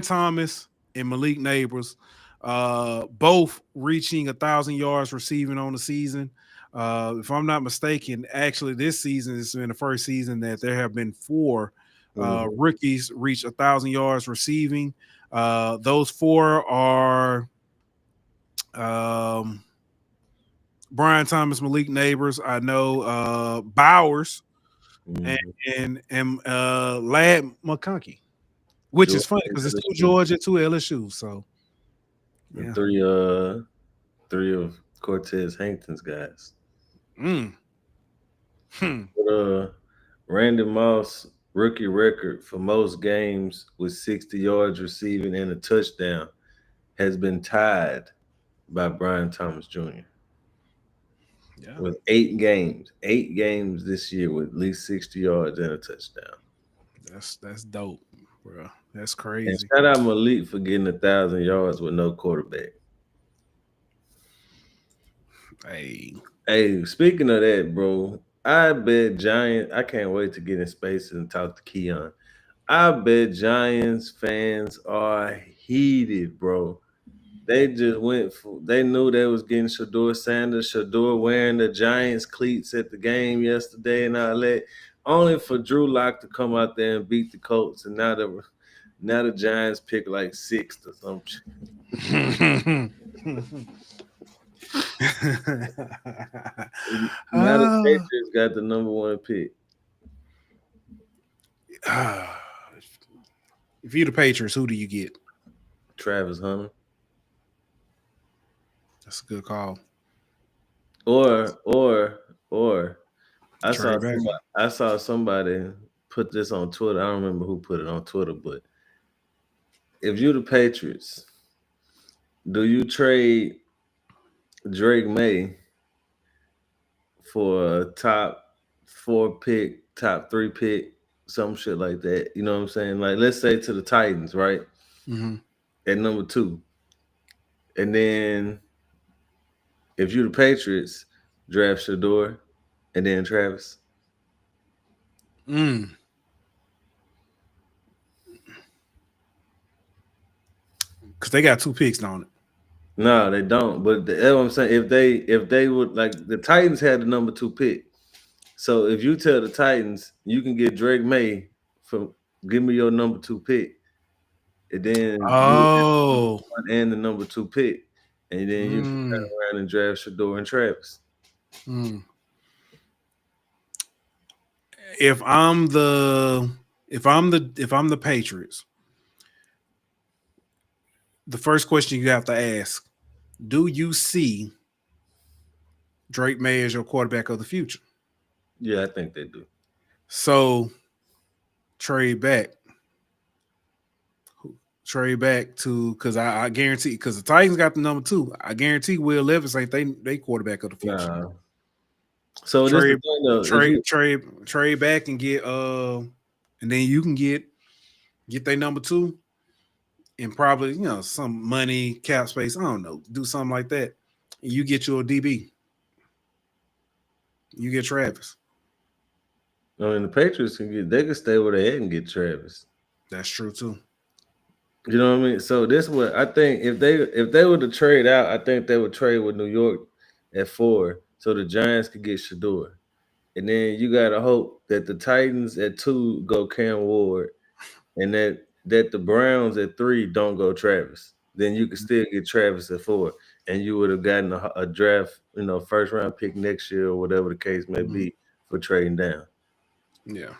Thomas and Malik Neighbors, both reaching 1,000 yards receiving on the season. If I'm not mistaken, actually this season has been the first season that there have been 4 rookies reach 1,000 yards receiving. Those 4 are Brian Thomas, Malik Neighbors. I know Bowers and Lad McConkey, which is funny because it's 2 Georgia, 2 LSU. So And Yeah. three of Cortez Hankton's guys. Hmm. But Randy Moss rookie record for most games with 60 yards receiving and a touchdown has been tied by Brian Thomas Jr. Yeah. with 8 games this year with at least 60 yards and a touchdown. That's dope, bro. That's And crazy. shout out Malik for getting 1,000 yards with no quarterback. Hey, speaking of that, bro, I bet Giants. I can't wait to get in space and talk to Keon. I bet Giants fans are heated, bro. They just went for. They knew they was getting Shador Sanders. Shador wearing the Giants cleats at the game yesterday and all that. Only for Drew Lock to come out there and beat the Colts, and now the Giants pick like sixth or something. Now the Patriots got the #1 pick. If you're the Patriots, who do you get? Travis Hunter. That's a good call. Or I Trade back. saw somebody put this on Twitter. I don't remember who put it on Twitter, but if you're the Patriots, do you trade Drake May for a top 4 pick, top 3 pick, some shit like that? You know what I'm saying? Like, let's say to the Titans, right? Mm-hmm. At #2. And then if you're the Patriots, draft Shador and then Travis. Because they got 2 picks on it. No, they don't. But that's what I'm saying. If they would, like, the Titans had the #2 pick. So if you tell the Titans you can get Drake May from give me your #2 pick, and then you and the #2 pick, and then you can turn around and draft Shador and Travis. If I'm the Patriots, the first question you have to ask: do you see Drake May as your quarterback of the future? Yeah, I think they do. So trade back to, because I guarantee, because the Titans got the #2. I guarantee Will Levis ain't they quarterback of the future. Nah. So trade back and get and then you can get their #2 and probably, some money, cap space. I don't know, do something like that. And you get your DB. You get Travis. I mean, the Patriots can stay where they at and get Travis. That's true too. You know what I mean? So this is what I think. If they were to trade out, I think they would trade with New York at 4, so the Giants could get Shador. And then you gotta hope that the Titans at 2 go Cam Ward, and that the Browns at 3 don't go Travis. Then you could still get Travis at 4, and you would have gotten a draft, first round pick next year or whatever the case may be for trading down. Yeah.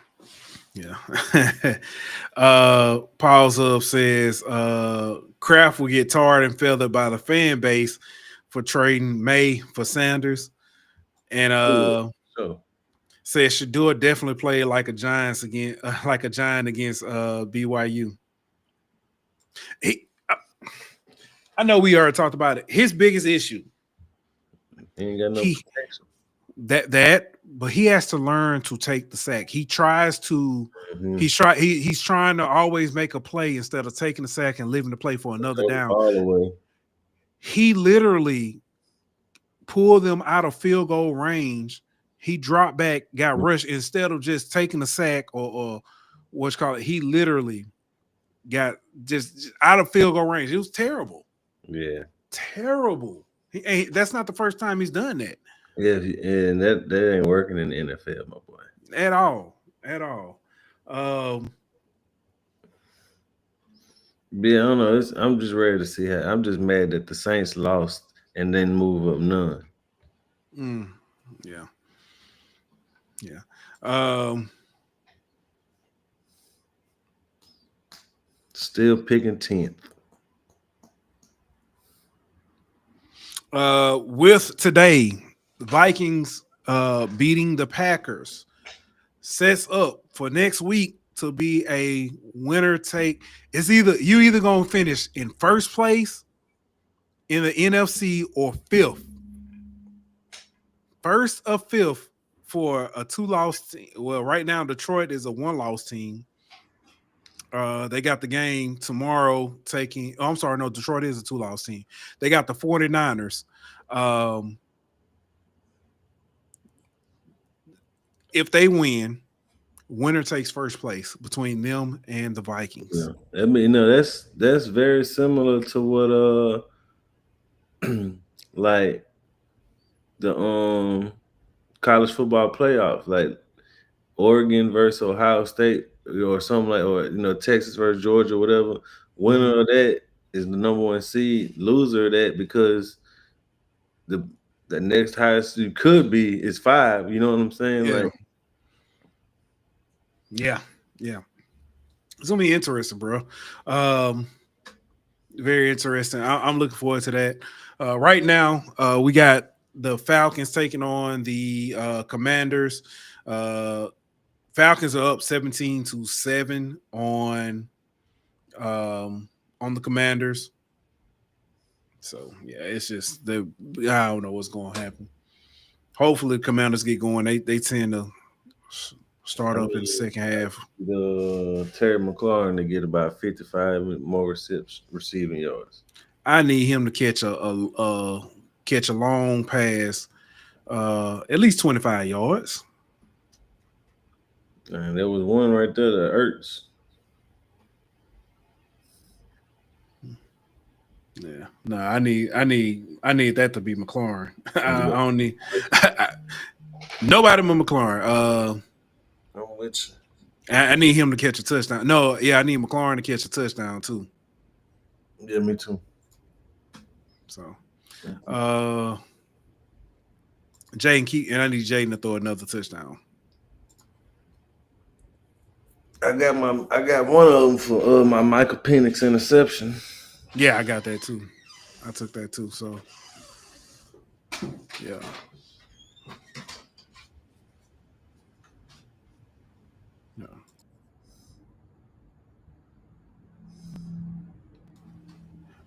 Paul's Hub says Kraft will get tarred and feathered by the fan base for trading May for Sanders. And says Shador definitely played like a giant against BYU. I know we already talked about it. His biggest issue, he ain't got no protection. But he has to learn to take the sack. He tries to. He's trying to always make a play instead of taking the sack and leaving the play for another down. All the way. He literally pulled them out of field goal range. He dropped back, got rushed instead of just taking the sack or what's called it. He literally got just out of field goal range. It was terrible. Yeah, terrible. That's not the first time he's done that. Yeah, and that ain't working in the NFL, my boy. At all. Yeah, I don't know. I'm just ready to see how. I'm just mad that the Saints lost and then move up none. Yeah. Still picking 10th. With today, the Vikings beating the Packers sets up for next week to be a winner take. It's either gonna finish in first place in the NFC or fifth. First or fifth for a 2-loss team. Well, right now Detroit is a 1-loss team. They got the game tomorrow taking. Oh, I'm sorry, no, Detroit is a 2-loss team. They got the 49ers. If they win, winner takes first place between them and the Vikings. Yeah. I mean, that's very similar to what like the college football playoffs, like Oregon versus Ohio State or something like, or Texas versus Georgia, whatever. Winner of that is the number 1 seed. Loser of that, because the next highest you could be is 5. You know what I'm saying? Yeah. Like, yeah. It's gonna be interesting, bro. Very interesting. I'm looking forward to that. Right now, we got the Falcons taking on the Commanders. Falcons are up 17-7 on the Commanders. So yeah, it's just I don't know what's going to happen. Hopefully, the Commanders get going. They tend to start up in the second half. The Terry McLaurin to get about 55 more receiving yards. I need him to catch a long pass, at least 25 yards. And there was one right there that Ertz. Yeah, no, I need that to be McLaurin. I don't need nobody but McLaurin. I'm with you. I need him to catch a touchdown. No, yeah, I need McLaurin to catch a touchdown too. Yeah, me too. So, Jaden and I need Jaden to throw another touchdown. I got one of them for my Michael Penix interception. Yeah, I got that too. I took that too. So, yeah.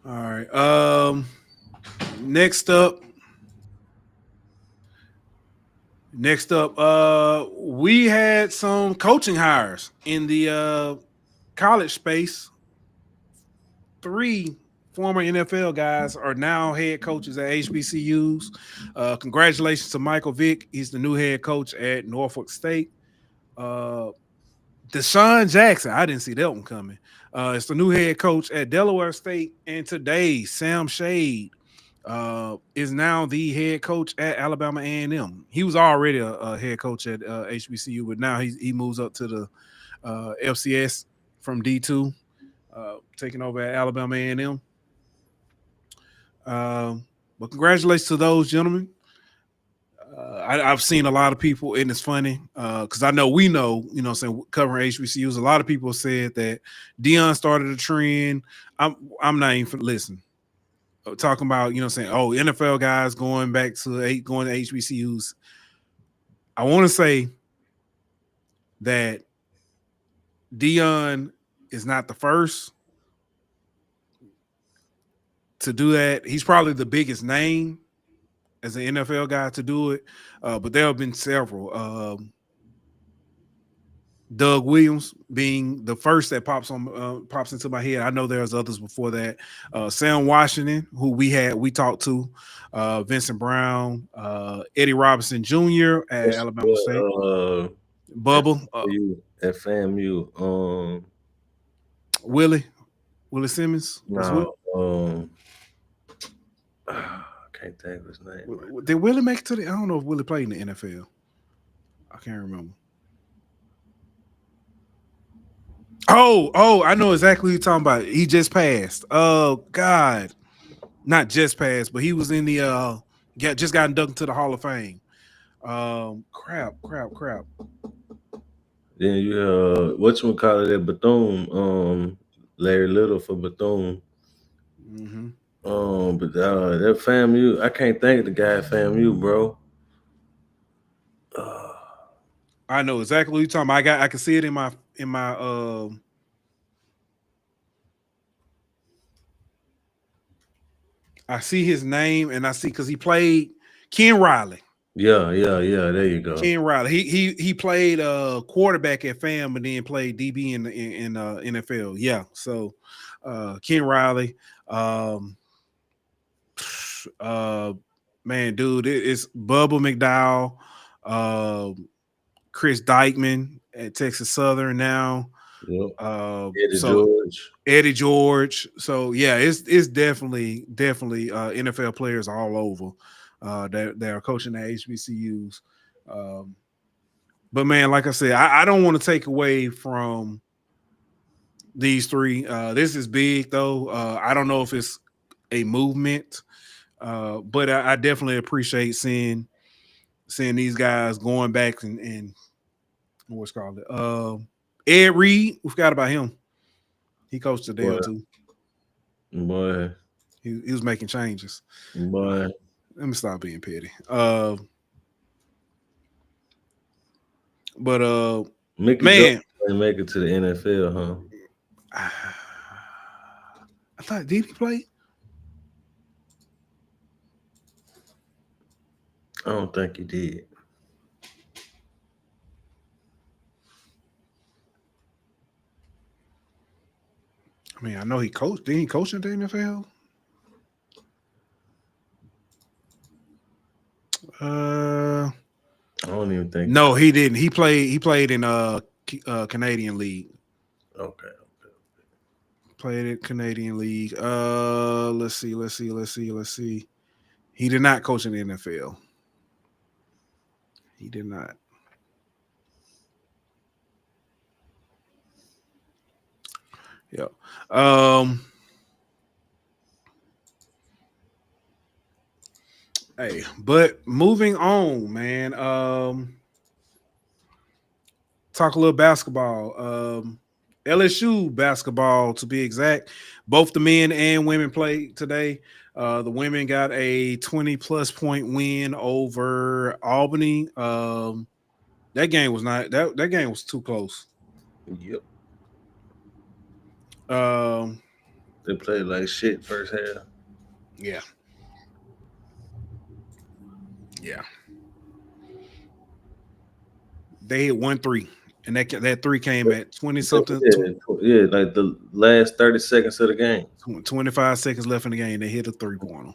All right. Next up, we had some coaching hires in the college space. 3 former NFL guys are now head coaches at HBCUs. Congratulations to Michael Vick. He's the new head coach at Norfolk State. Deshaun Jackson, I didn't see that one coming. It's the new head coach at Delaware State. And today, Sam Shade is now the head coach at Alabama A&M. He was already a head coach at HBCU, but now he moves up to the FCS from D2, taking over at Alabama A&M. But congratulations to those gentlemen. I've seen a lot of people, and it's funny because I know we know, covering HBCUs. A lot of people said that Deion started a trend. I'm not even listening. Talking about, saying, oh, NFL guys going to HBCUs. I want to say that Deion is not the first to do that. He's probably the biggest name as an NFL guy to do it, but there have been several. Doug Williams being the first that pops into my head. I know there's others before that. Sam Washington, who we talked to, Vincent Brown, Eddie Robinson Jr. at Alabama State, Bubble at FAMU, Willie Simmons. No, I can't think of his name. Did Willie make it to the? I don't know if Willie played in the NFL. I can't remember. Oh, I know exactly who you're talking about. He just passed. Oh, God. Not just passed, but he was in the just got inducted into the Hall of Fame. Crap. Then you whatchamacallit at Bethune, Larry Little for Bethune. Mm-hmm. But that FAMU, I can't think of the guy at FAMU, bro. I know exactly what you're talking about. I can see it in my I see his name and I see because he played Ken Riley. Yeah. There you go. Ken Riley. He played quarterback at FAM and then played DB in NFL. Yeah. So Ken Riley. Um, man, dude, it's Bubba McDowell, Chris Dykeman at Texas Southern now. Yep. Eddie So George. Eddie George. So yeah, it's definitely NFL players all over that are coaching at HBCUs. But man, like I said, I don't want to take away from these three. This is big though. I don't know if it's a movement, but I definitely appreciate seeing these guys going back and what's called it. Ed Reed, we forgot about him. He coached the Dale too. Boy. He was making changes. Boy. Let me stop being petty. But Mickey man, didn't make it to the NFL, huh? I thought did he play? I don't think he did. I mean, I know he coached. Didn't he coach in the NFL? I don't even think. No, he didn't. He played in Canadian League. Okay. Played in Canadian League. Let's see. He did not coach in the NFL. He did not. Yeah. Hey, but moving on, man. Talk a little basketball. LSU basketball, to be exact. Both the men and women played today. The women got a 20+ point win over Albany. That game was not that game was too close. Yep. Um, They played like shit first half. Yeah. Yeah. They hit 1-3, and that three came at 20 something. Yeah, like the last 30 seconds of the game. 25 seconds left in the game. They hit a 3-pointer.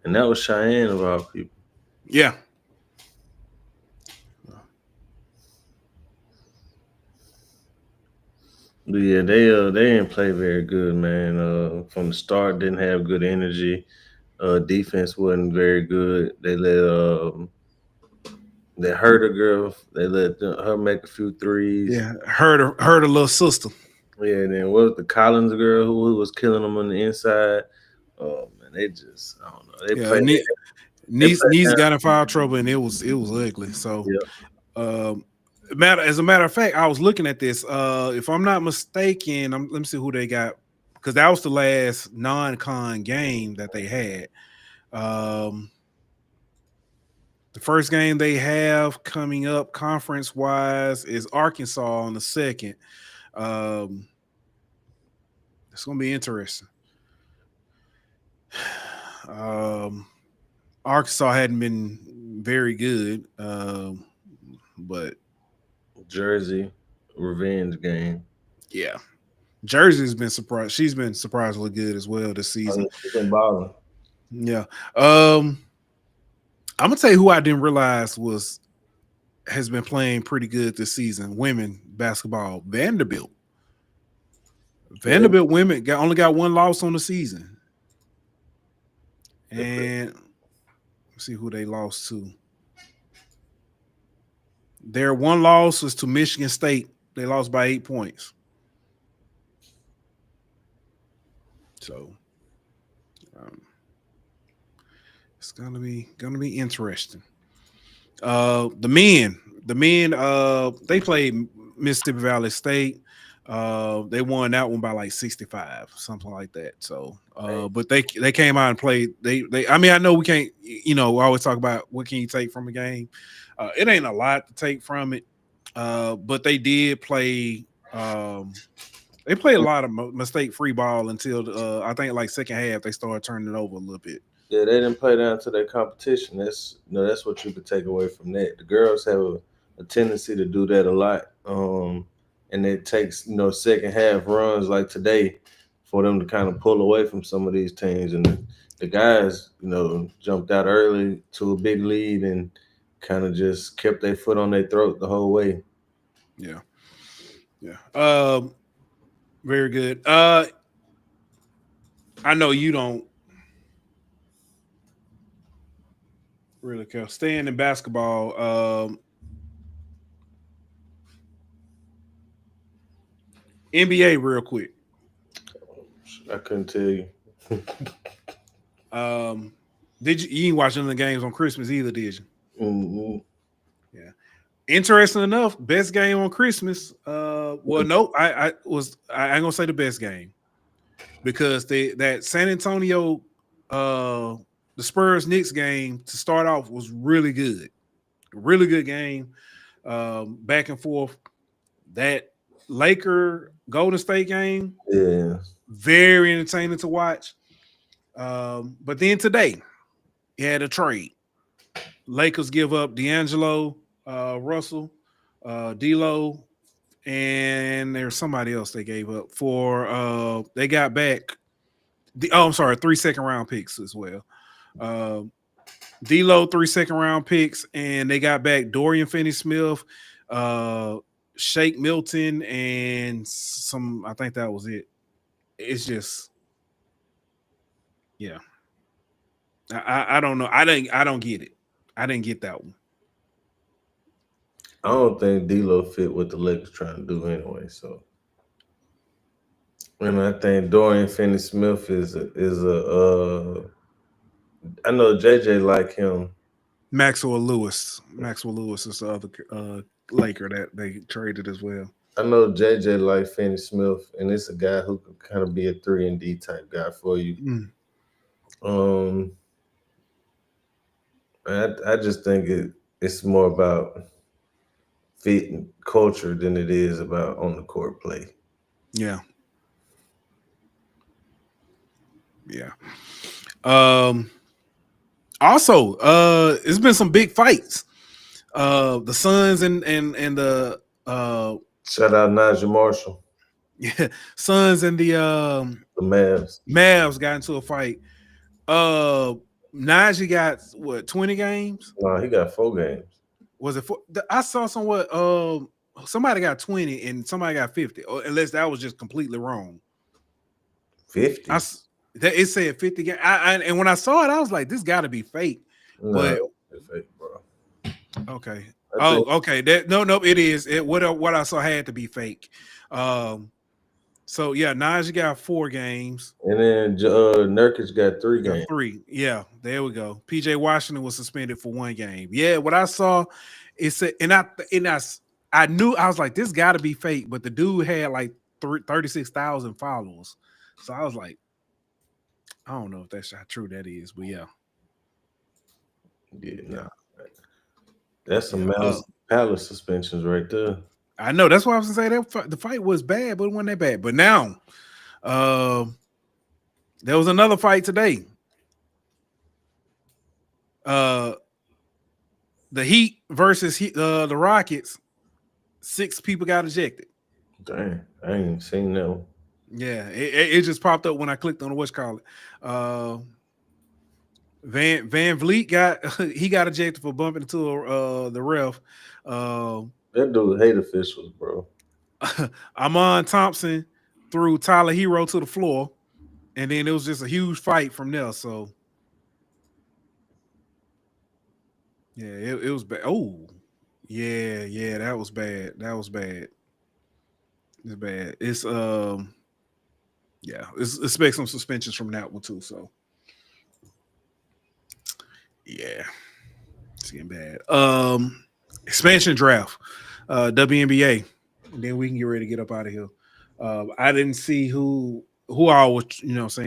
And that was Cheyenne of all people. Yeah. But yeah, they didn't play very good, man. From the start, didn't have good energy. Defense wasn't very good. They let that Herder girl. They let her make a few threes. Yeah, heard a little sister. Yeah, and then what was the Collins girl who was killing them on the inside? Oh man, they just I don't know. They played. Niece got in foul trouble and it was ugly. So, yeah. As a matter of fact, I was looking at this. If I'm not mistaken, let me see who they got because that was the last non-con game that they had. The first game they have coming up conference-wise is Arkansas on the 2nd. It's going to be interesting. Arkansas hadn't been very good, but Jersey revenge game. Yeah, Jersey's been surprised. She's been surprisingly good as well this season. She's been balling. Yeah. I'm gonna tell you who I didn't realize has been playing pretty good this season. Women basketball, Vanderbilt. Vanderbilt women only got one loss on the season, and let's see who they lost to. Their one loss was to Michigan State. They lost by 8 points. So it's gonna be interesting. The men, they played Mississippi Valley State. They won that one by like 65, something like that. So, but they came out and played. They. I mean, I know we can't. We always talk about what can you take from a game. It ain't a lot to take from it, but they did play. They played a lot of mistake-free ball until I think like second half they started turning it over a little bit. Yeah, they didn't play down to their competition. That's what you could take away from that. The girls have a tendency to do that a lot, and it takes second half runs like today for them to kind of pull away from some of these teams. And the guys, jumped out early to a big lead and kind of just kept their foot on their throat the whole way. Yeah. Very good. I know you don't really care. Staying in basketball, NBA real quick. I couldn't tell you. You didn't watch none of the games on Christmas either, did you? Mm-hmm. Yeah. Interesting enough, best game on Christmas. Well, no, I ain't gonna say the best game because that San Antonio, the Spurs Knicks game to start off was really good, really good game, back and forth. That Laker Golden State game, Yeah, very entertaining to watch. But then today, you had a trade. Lakers give up D'Angelo Russell, D'Lo, and there's somebody else they gave up for. They got back. 3 second-round picks as well. D'Lo 3 second-round picks, and they got back Dorian Finney-Smith, Shake Milton, and some. I think that was it. It's just, yeah. I don't know. I don't get it. I didn't get that one. I don't think D'Lo fit what the Lakers trying to do anyway. So, and I think Dorian Finney-Smith is a. I know JJ like him. Maxwell Lewis is the other Laker that they traded as well. I know JJ like Finney-Smith, and it's a guy who could kind of be a 3-and-D type guy for you. I just think it's more about fit and culture than it is about on the court play. Yeah. Also, it's been some big fights. The Suns and the shout out Najee Marshall. Yeah, Suns and the Mavs got into a fight. Najee got what, 20 games? No, he got 4 games. Was it 4? I saw somebody got 20 and somebody got 50, unless that was just completely wrong. 50. It said 50 games. And when I saw it, I was like, this got to be fake. No, but it's fake, bro. Okay. Okay. No, it is. What I saw had to be fake. So yeah, Najee got 4 games, and then Nurkic got 3 games. 3. Yeah, there we go. PJ Washington was suspended for 1 game. Yeah, what I saw, it said, and I knew, I was like, this got to be fake, but the dude had like 36,000 followers, so I was like, I don't know if that's how true that is, but yeah. Yeah. That's some palace suspensions right there. I know. That's why I was gonna say that the fight was bad, but it wasn't that bad. But now, there was another fight today. The Heat versus the Rockets. 6 people got ejected. Dang, I ain't seen that one. Yeah, it just popped up when I clicked on the what's called it. Van Vliet got ejected for bumping into the ref. That dude hate officials, bro. Amon Thompson threw Tyler Hero to the floor, and then it was just a huge fight from there. So, yeah, it was bad. Oh, yeah, that was bad. It's bad. It's expect some suspensions from that one too. So, yeah, it's getting bad. Expansion draft, WNBA, and then we can get ready to get up out of here. I didn't see who all was,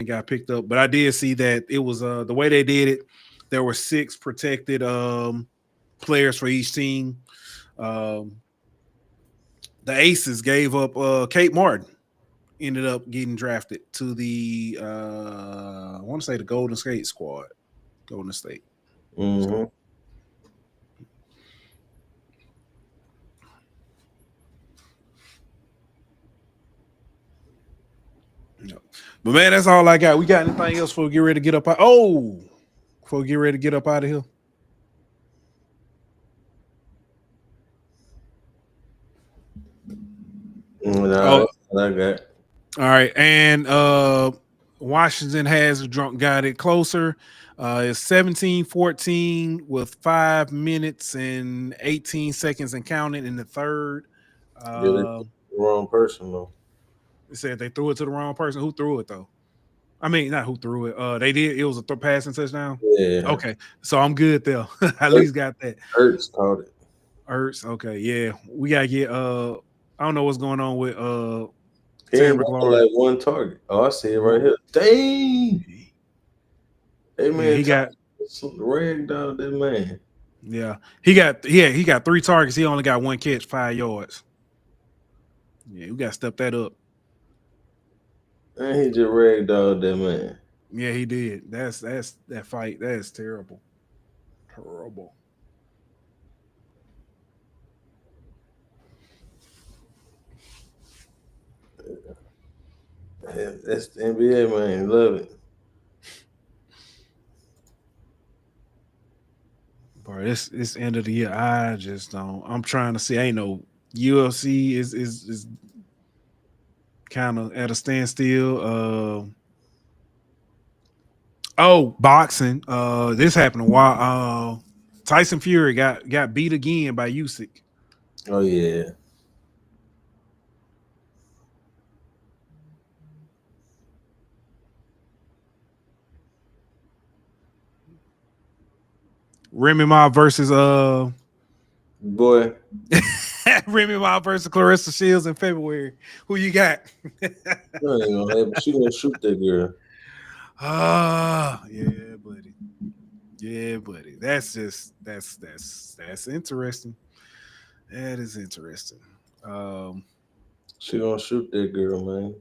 got picked up, but I did see that it was the way they did it. There were 6 protected players for each team. The Aces gave up Kate Martin, ended up getting drafted to the I want to say the Golden State squad. Golden State. Mm-hmm. So, but man, that's all I got. We got anything else before we get ready to get up out? Before we get ready to get up out of here. No, I got. All right, and Washington has got it closer. It's 17-14 with 5 minutes and 18 seconds and counting in the third. The wrong person though. They said they threw it to the wrong person. Who threw it though? I mean, not who threw it. They did. It was a passing touchdown. Yeah. Okay, so I'm good there. At least got that. Ertz caught it. Ertz. Okay, yeah. We gotta get. I don't know what's going on with He ain't got like one target. Oh, I see it right here. Dang. Hey man, yeah, he got ragged out that man. Yeah, he got 3 targets. He only got 1 catch, 5 yards. Yeah, we got to step that up. And he just ragged out that man. Yeah, he did. That's that fight. That is terrible. Terrible. Yeah, that's the NBA, man. Love it. Bro, this end of the year, I just don't. I'm trying to see. I ain't know UFC is kind of at a standstill. Boxing. This happened a while. Tyson Fury got beat again by Usyk. Oh yeah. Remy Ma versus boy. Remy Ma versus Clarissa Shields in February. Who you got? She gonna shoot that girl. Yeah, buddy. Yeah, buddy. That's interesting. That is interesting. She gonna shoot that girl, man.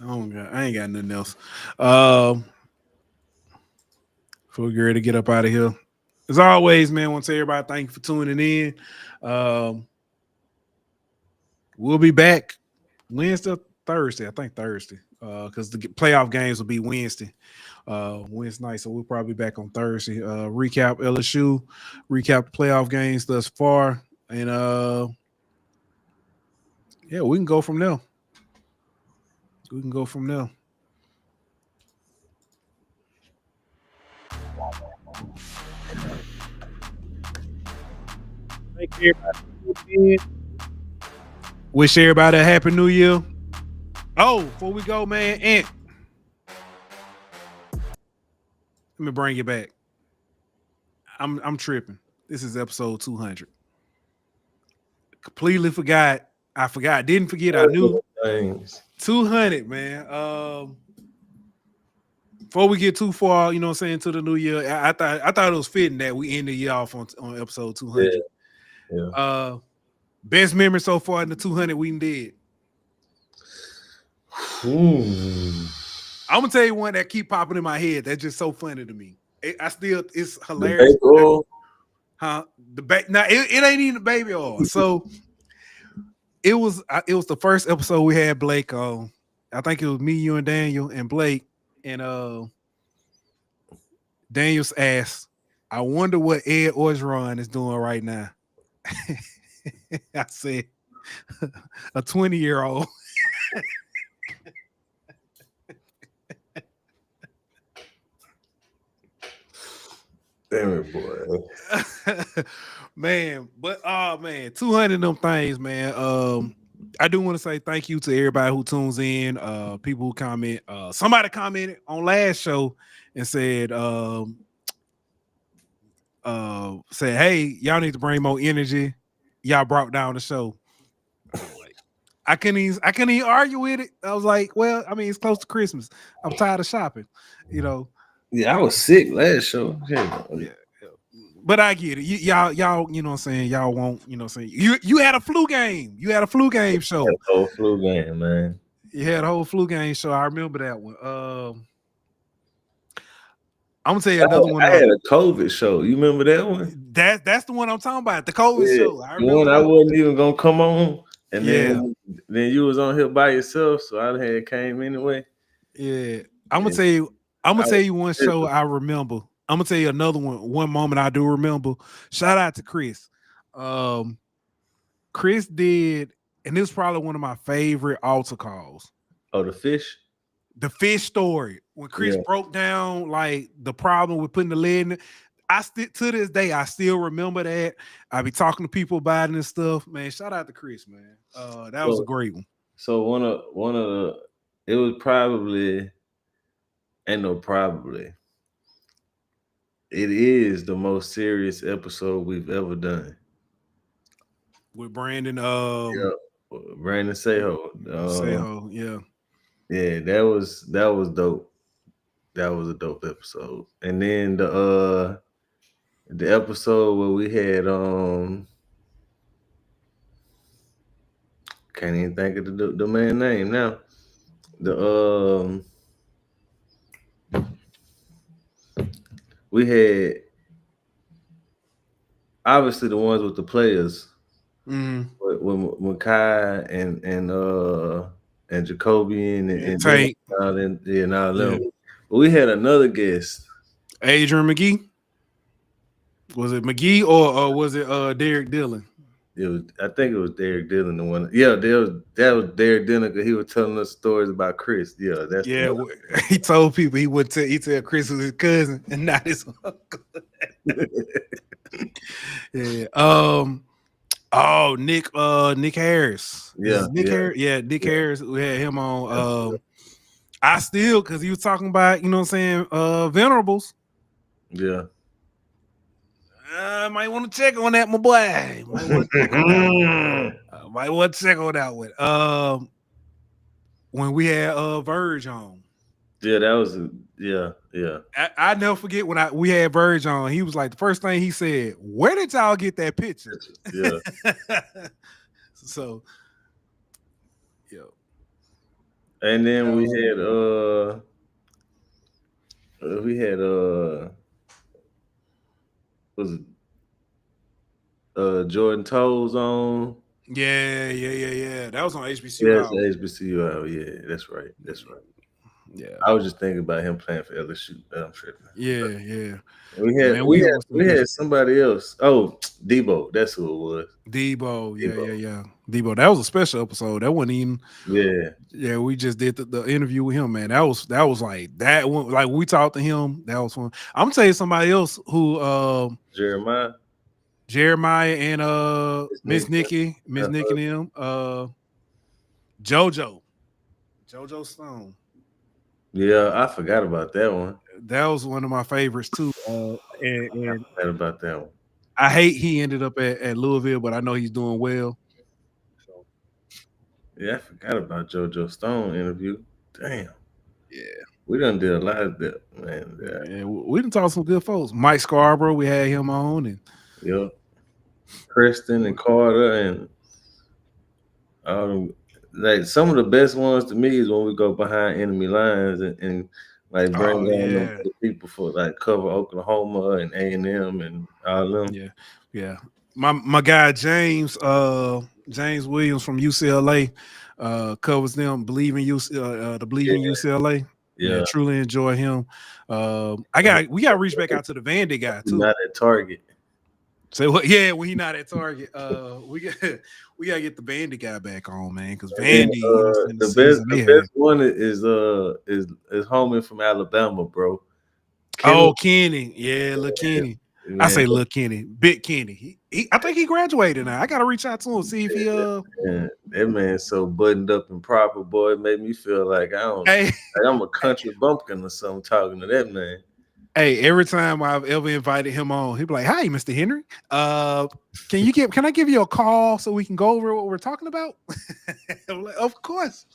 I ain't got nothing else. Before we get ready to get up out of here. As always, man, I want to tell everybody thank you for tuning in. We'll be back Wednesday, Thursday. I think Thursday, because the playoff games will be Wednesday night. So we'll probably be back on Thursday. Recap LSU, recap the playoff games thus far, and yeah, we can go from there. We can go from there. Thank you, everybody. Wish everybody a happy new year. Oh, before we go, man, Ant. Let me bring you back. I'm tripping. This is episode 200. Completely forgot. I forgot. Didn't forget. I knew. 200, man. Before we get too far, you know what I'm saying, to the new year, I thought it was fitting that we end the year off on episode 200. Yeah. Best memory so far in the 200 we did. I'm gonna tell you one that keep popping in my head. That's just so funny to me. It's hilarious. Huh? Now it ain't even the baby oil. So it was the first episode we had Blake on. I think it was me, you, and Daniel and Blake. And Daniel's asked, I wonder what Ed Orgeron is doing right now. I said, a 20-year-old. Damn it, boy. Man, but man, 200 of them things, man. I do want to say thank you to everybody who tunes in, people who comment. Somebody commented on last show and said said, "Hey, y'all need to bring more energy. Y'all brought down the show." Like, I couldn't even argue with it. I was like, well, I mean, it's close to Christmas. I'm tired of shopping, you know. Yeah, I was sick last show. Yeah. But I get it. Y'all, you know what I'm saying? Y'all won't, you know what I'm saying? You had a flu game. You had a flu game show. The whole flu game, man. You had a whole flu game show. I remember that one. I'm gonna tell you another one. I had a COVID show. You remember that one? That's the one I'm talking about. The COVID show. I remember. The one I wasn't even gonna come on, and Yeah. then you was on here by yourself, so I had came anyway. Yeah, I'm gonna tell you. I'm gonna tell you one show I remember. I'm gonna tell you another one. One moment I do remember. Shout out to Chris. Chris did, and this was probably one of my favorite altar calls. Oh, the fish story. When Chris broke down like the problem with putting the lid in it. To this day, I still remember that. I be talking to people about it and stuff. Man, shout out to Chris, man. That was a great one. So one of the, it was probably, probably. It is the most serious episode we've ever done. With Brandon, Brandon Seho. Seho, yeah. Yeah, that was dope. That was a dope episode. And then the episode where we had can't even think of the man's name now. We had obviously the ones with the players. When Kai and Jacoby and Tank. all them. But we had another guest. Adrian McGee. Was it McGee or was it Derek Dillon? I think it was Derek Dillon, the one. Yeah, that was Derek Dillon because he was telling us stories about Chris. Yeah, he told people he would tell. He said Chris was his cousin and not his uncle. Yeah. Oh, Nick Harris. Yeah, Harris. Yeah, Nick Harris. We had him on. I still, because he was talking about, you know what I'm saying, Venerables. Yeah. I might want to check on that, my boy. Might want to check on that one. When we had Verge on. Yeah, that was I never forget when we had Verge on. He was like, the first thing he said, "Where did y'all get that picture?" Yeah. So, and then we had was it Jordan Toes on? Yeah. That was on HBCU. Yeah, HBCU. Yeah, that's right. Yeah, I was just thinking about him playing for LSU. I'm sure. Yeah. We had somebody else. Oh, Debo. That's who it was. Debo. Yeah. Debo. That was a special episode. That wasn't even. Yeah. We just did the interview with him, man. That was like that one. Like we talked to him. That was fun. I'm gonna tell you somebody else who Jeremiah and Miss Nikki and him. JoJo Stone. Yeah, I forgot about that one. That was one of my favorites too. I forgot about that one. I hate he ended up at Louisville, but I know he's doing well. So. Yeah, I forgot about JoJo Stone interview. Damn. Yeah. We done did a lot of that, man. Yeah, we done talked some good folks. Mike Scarborough, we had him on, and Preston and Carter and like some of the best ones to me is when we go behind enemy lines and like bring on the people for like cover Oklahoma and A&M and all them. Yeah. My guy James Williams from UCLA covers them. Believe in UCLA. Yeah, truly enjoy him. We got to reach back out to the Vandy guy too. Not at Target. So when he not at Target, we gotta get the Vandy guy back on, man. Because Vandy, the best one is homie from Alabama, bro. Kenny, look Kenny. Man. I say look Kenny, big Kenny. I think he graduated now. I gotta reach out to him, see if he Man, that man's so buttoned up and proper, boy. It made me feel like I'm a country bumpkin or something talking to that man. Hey, every time I've ever invited him on, he'd be like, "Hi, Mr. Henry. Can I give you a call so we can go over what we're talking about?" I'm like, of course.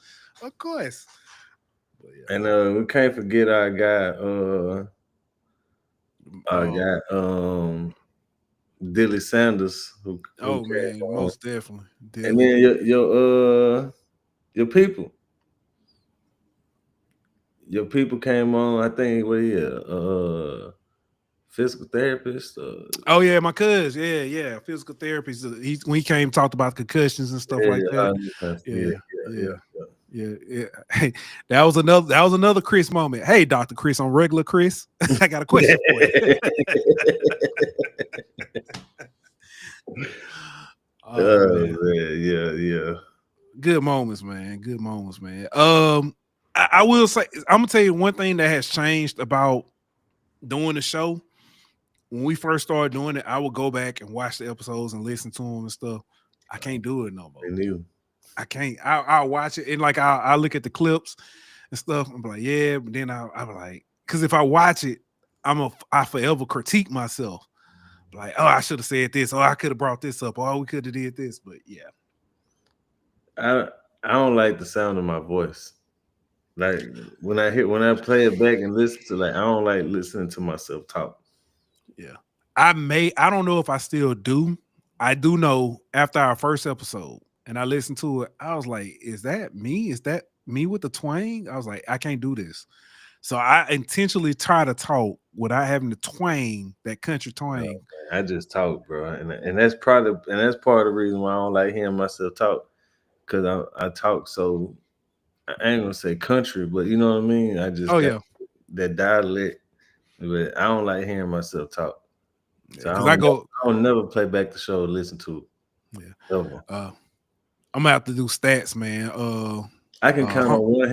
But yeah. And we can't forget our guy, Dilly Sanders, who Oh came man, on. most definitely. And then your people came on. I think what he physical therapist. Oh yeah, my cousin. Yeah. Physical therapy. When he came, talked about concussions and stuff like that. Yeah. Hey, that was another Chris moment. Hey, Dr. Chris, on regular Chris, I got a question for you. Yeah. Good moments, man. Good moments, man. I will say, I'm gonna tell you one thing that has changed about doing the show. When we first started doing it, I would go back and watch the episodes and listen to them and stuff. I can't do it no more. I can't. I'll watch it and like I'll look at the clips and stuff. I'm like, yeah, but then I'll be like, because if I watch it, I forever critique myself. Like, oh, I should have said this, or I could have brought this up, or we could have did this. But yeah, I don't like the sound of my voice. Like when I play it back and listen to, like, I don't like listening to myself talk. Yeah, I don't know if I still do. I do know after our first episode and I listened to it, I was like, is that me? Is that me with the twang? I was like, I can't do this. So I intentionally try to talk without having the twang, that country twang. No, I just talk, bro, and that's part of the reason why I don't like hearing myself talk, because I talk so, I ain't gonna say country, but you know what I mean. I just got that dialect, but I don't like hearing myself talk. So I don't never play back the show and listen to it. Yeah, I'm gonna have to do stats, man. I can count on one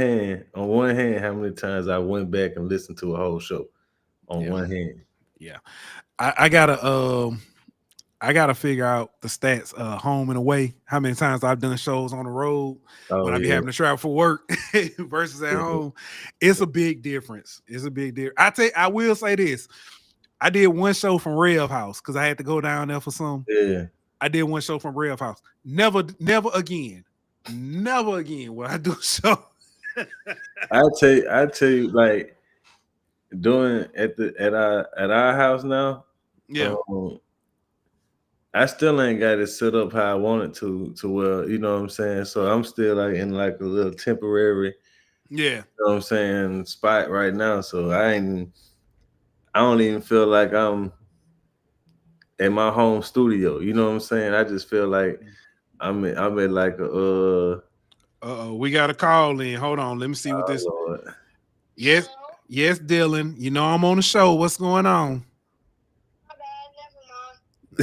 hand how many times I went back and listened to a whole show on one hand. Yeah, I gotta figure out the stats home and away. How many times I've done shows on the road when I be having to travel for work versus at home. It's a big difference. I will say this. I did one show from Rev House because I had to go down there for some. Yeah. I did one show from Rev House. Never again will I do a show. I tell you, like, doing at our house now. Yeah. I still ain't got it set up how I want it to where, you know what I'm saying? So I'm still like in like a little temporary, you know what I'm saying, spot right now. So I don't even feel like I'm in my home studio. You know what I'm saying? I just feel like I'm in like a we got a call in. Hold on, let me see what this. Lord. Yes, Dylan. You know I'm on the show. What's going on?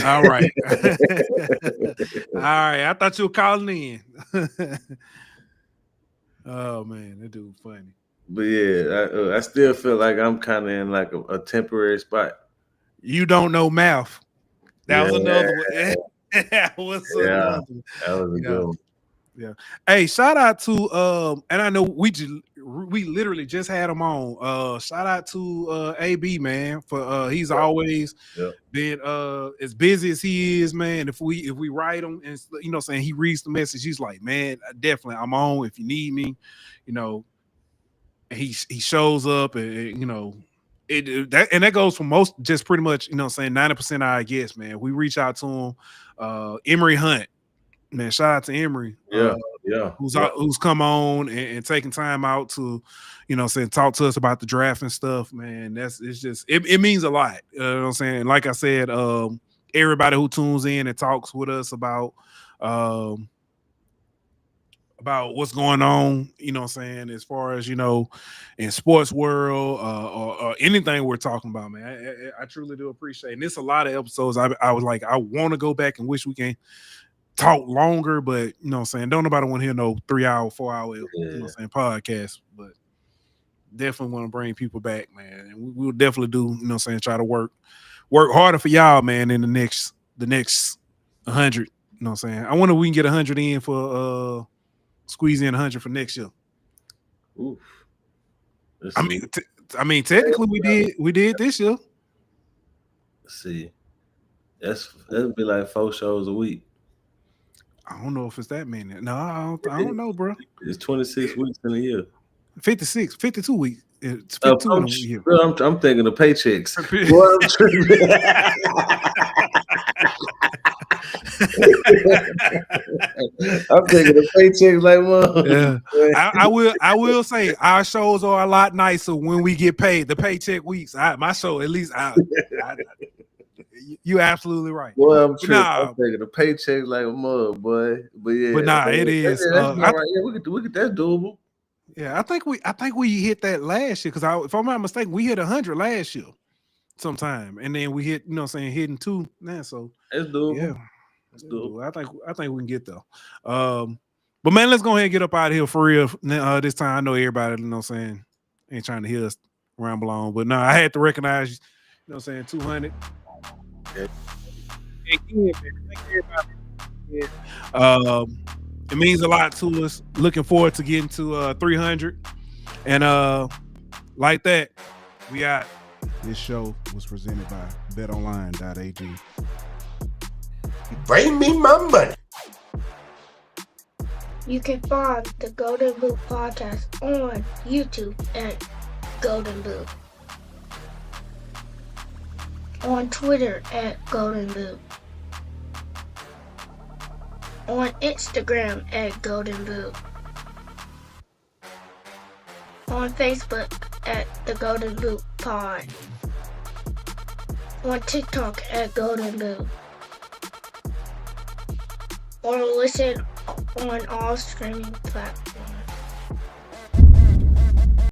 All right. All right. I thought you were calling in. Oh man, that dude funny. But yeah, I still feel like I'm kind of in like a temporary spot. You don't know math. That was another one. That was another one. That was a good one. Yeah. Hey, shout out to and I know we literally just had him on. Shout out to AB, man, for he's always been as busy as he is, man. If we write him and, you know, saying he reads the message, he's like, man, definitely I'm on if you need me, you know. And he shows up and you know that goes for most, just pretty much, you know, saying 90% of our guests, man. We reach out to him. Emery Hunt. Man, shout out to Emery. Who's come on and taking time out to, you know, saying talk to us about the draft and stuff, man. It means a lot. You know what I'm saying? Like I said, everybody who tunes in and talks with us about what's going on, you know what I'm saying, as far as, you know, in sports world or anything we're talking about, man. I truly do appreciate it. And it's a lot of episodes. I was like, I want to go back and wish we can talk longer, but you know what I'm saying, don't nobody want to hear no 3 hour, 4 hour, you know what I'm saying, podcast. But definitely want to bring people back, man. And we'll definitely do, you know what I'm saying, try to work harder for y'all, man, in the next 100. You know what I'm saying? I wonder if we can get 100 in for squeeze in 100 for next year. Oof. I mean, I mean, technically we did this year. See, that'd be like 4 shows a week. I don't know if it's that many. No, I don't know, bro. It's 26 weeks in a year. 56, 52 weeks. It's 52 in a year. Bro, I'm thinking of paychecks. Boy, I'm tripping. I'm thinking of paychecks like mom. Yeah. I will say our shows are a lot nicer when we get paid. The paycheck weeks. My show, at least you're absolutely right. Boy, I'm tripping. I'm thinking of paychecks like a mother, boy. But yeah. But nah, it is. That's right. Yeah, that's doable. Yeah, I think we hit that last year because if I'm not mistaken, we hit 100 last year sometime, and then we hit, hitting 2 now. So it's doable. Yeah, it's doable. I think we can get there. But man, let's go ahead and get up out of here for real. This time, I know everybody, ain't trying to hear us ramble on, but no, I had to recognize, 200. Yeah. Again, man, thank everybody. Yeah. It means a lot to us. Looking forward to getting to 300. And like that, we out. This show was presented by betonline.ag. Bring me my money. You can find the Golden Boot Podcast on YouTube at Golden Boot. On Twitter at Golden Boot. On Instagram at Golden Boot. On Facebook at the Golden Boot Pod. On TikTok at Golden Boot. Or listen on all streaming platforms.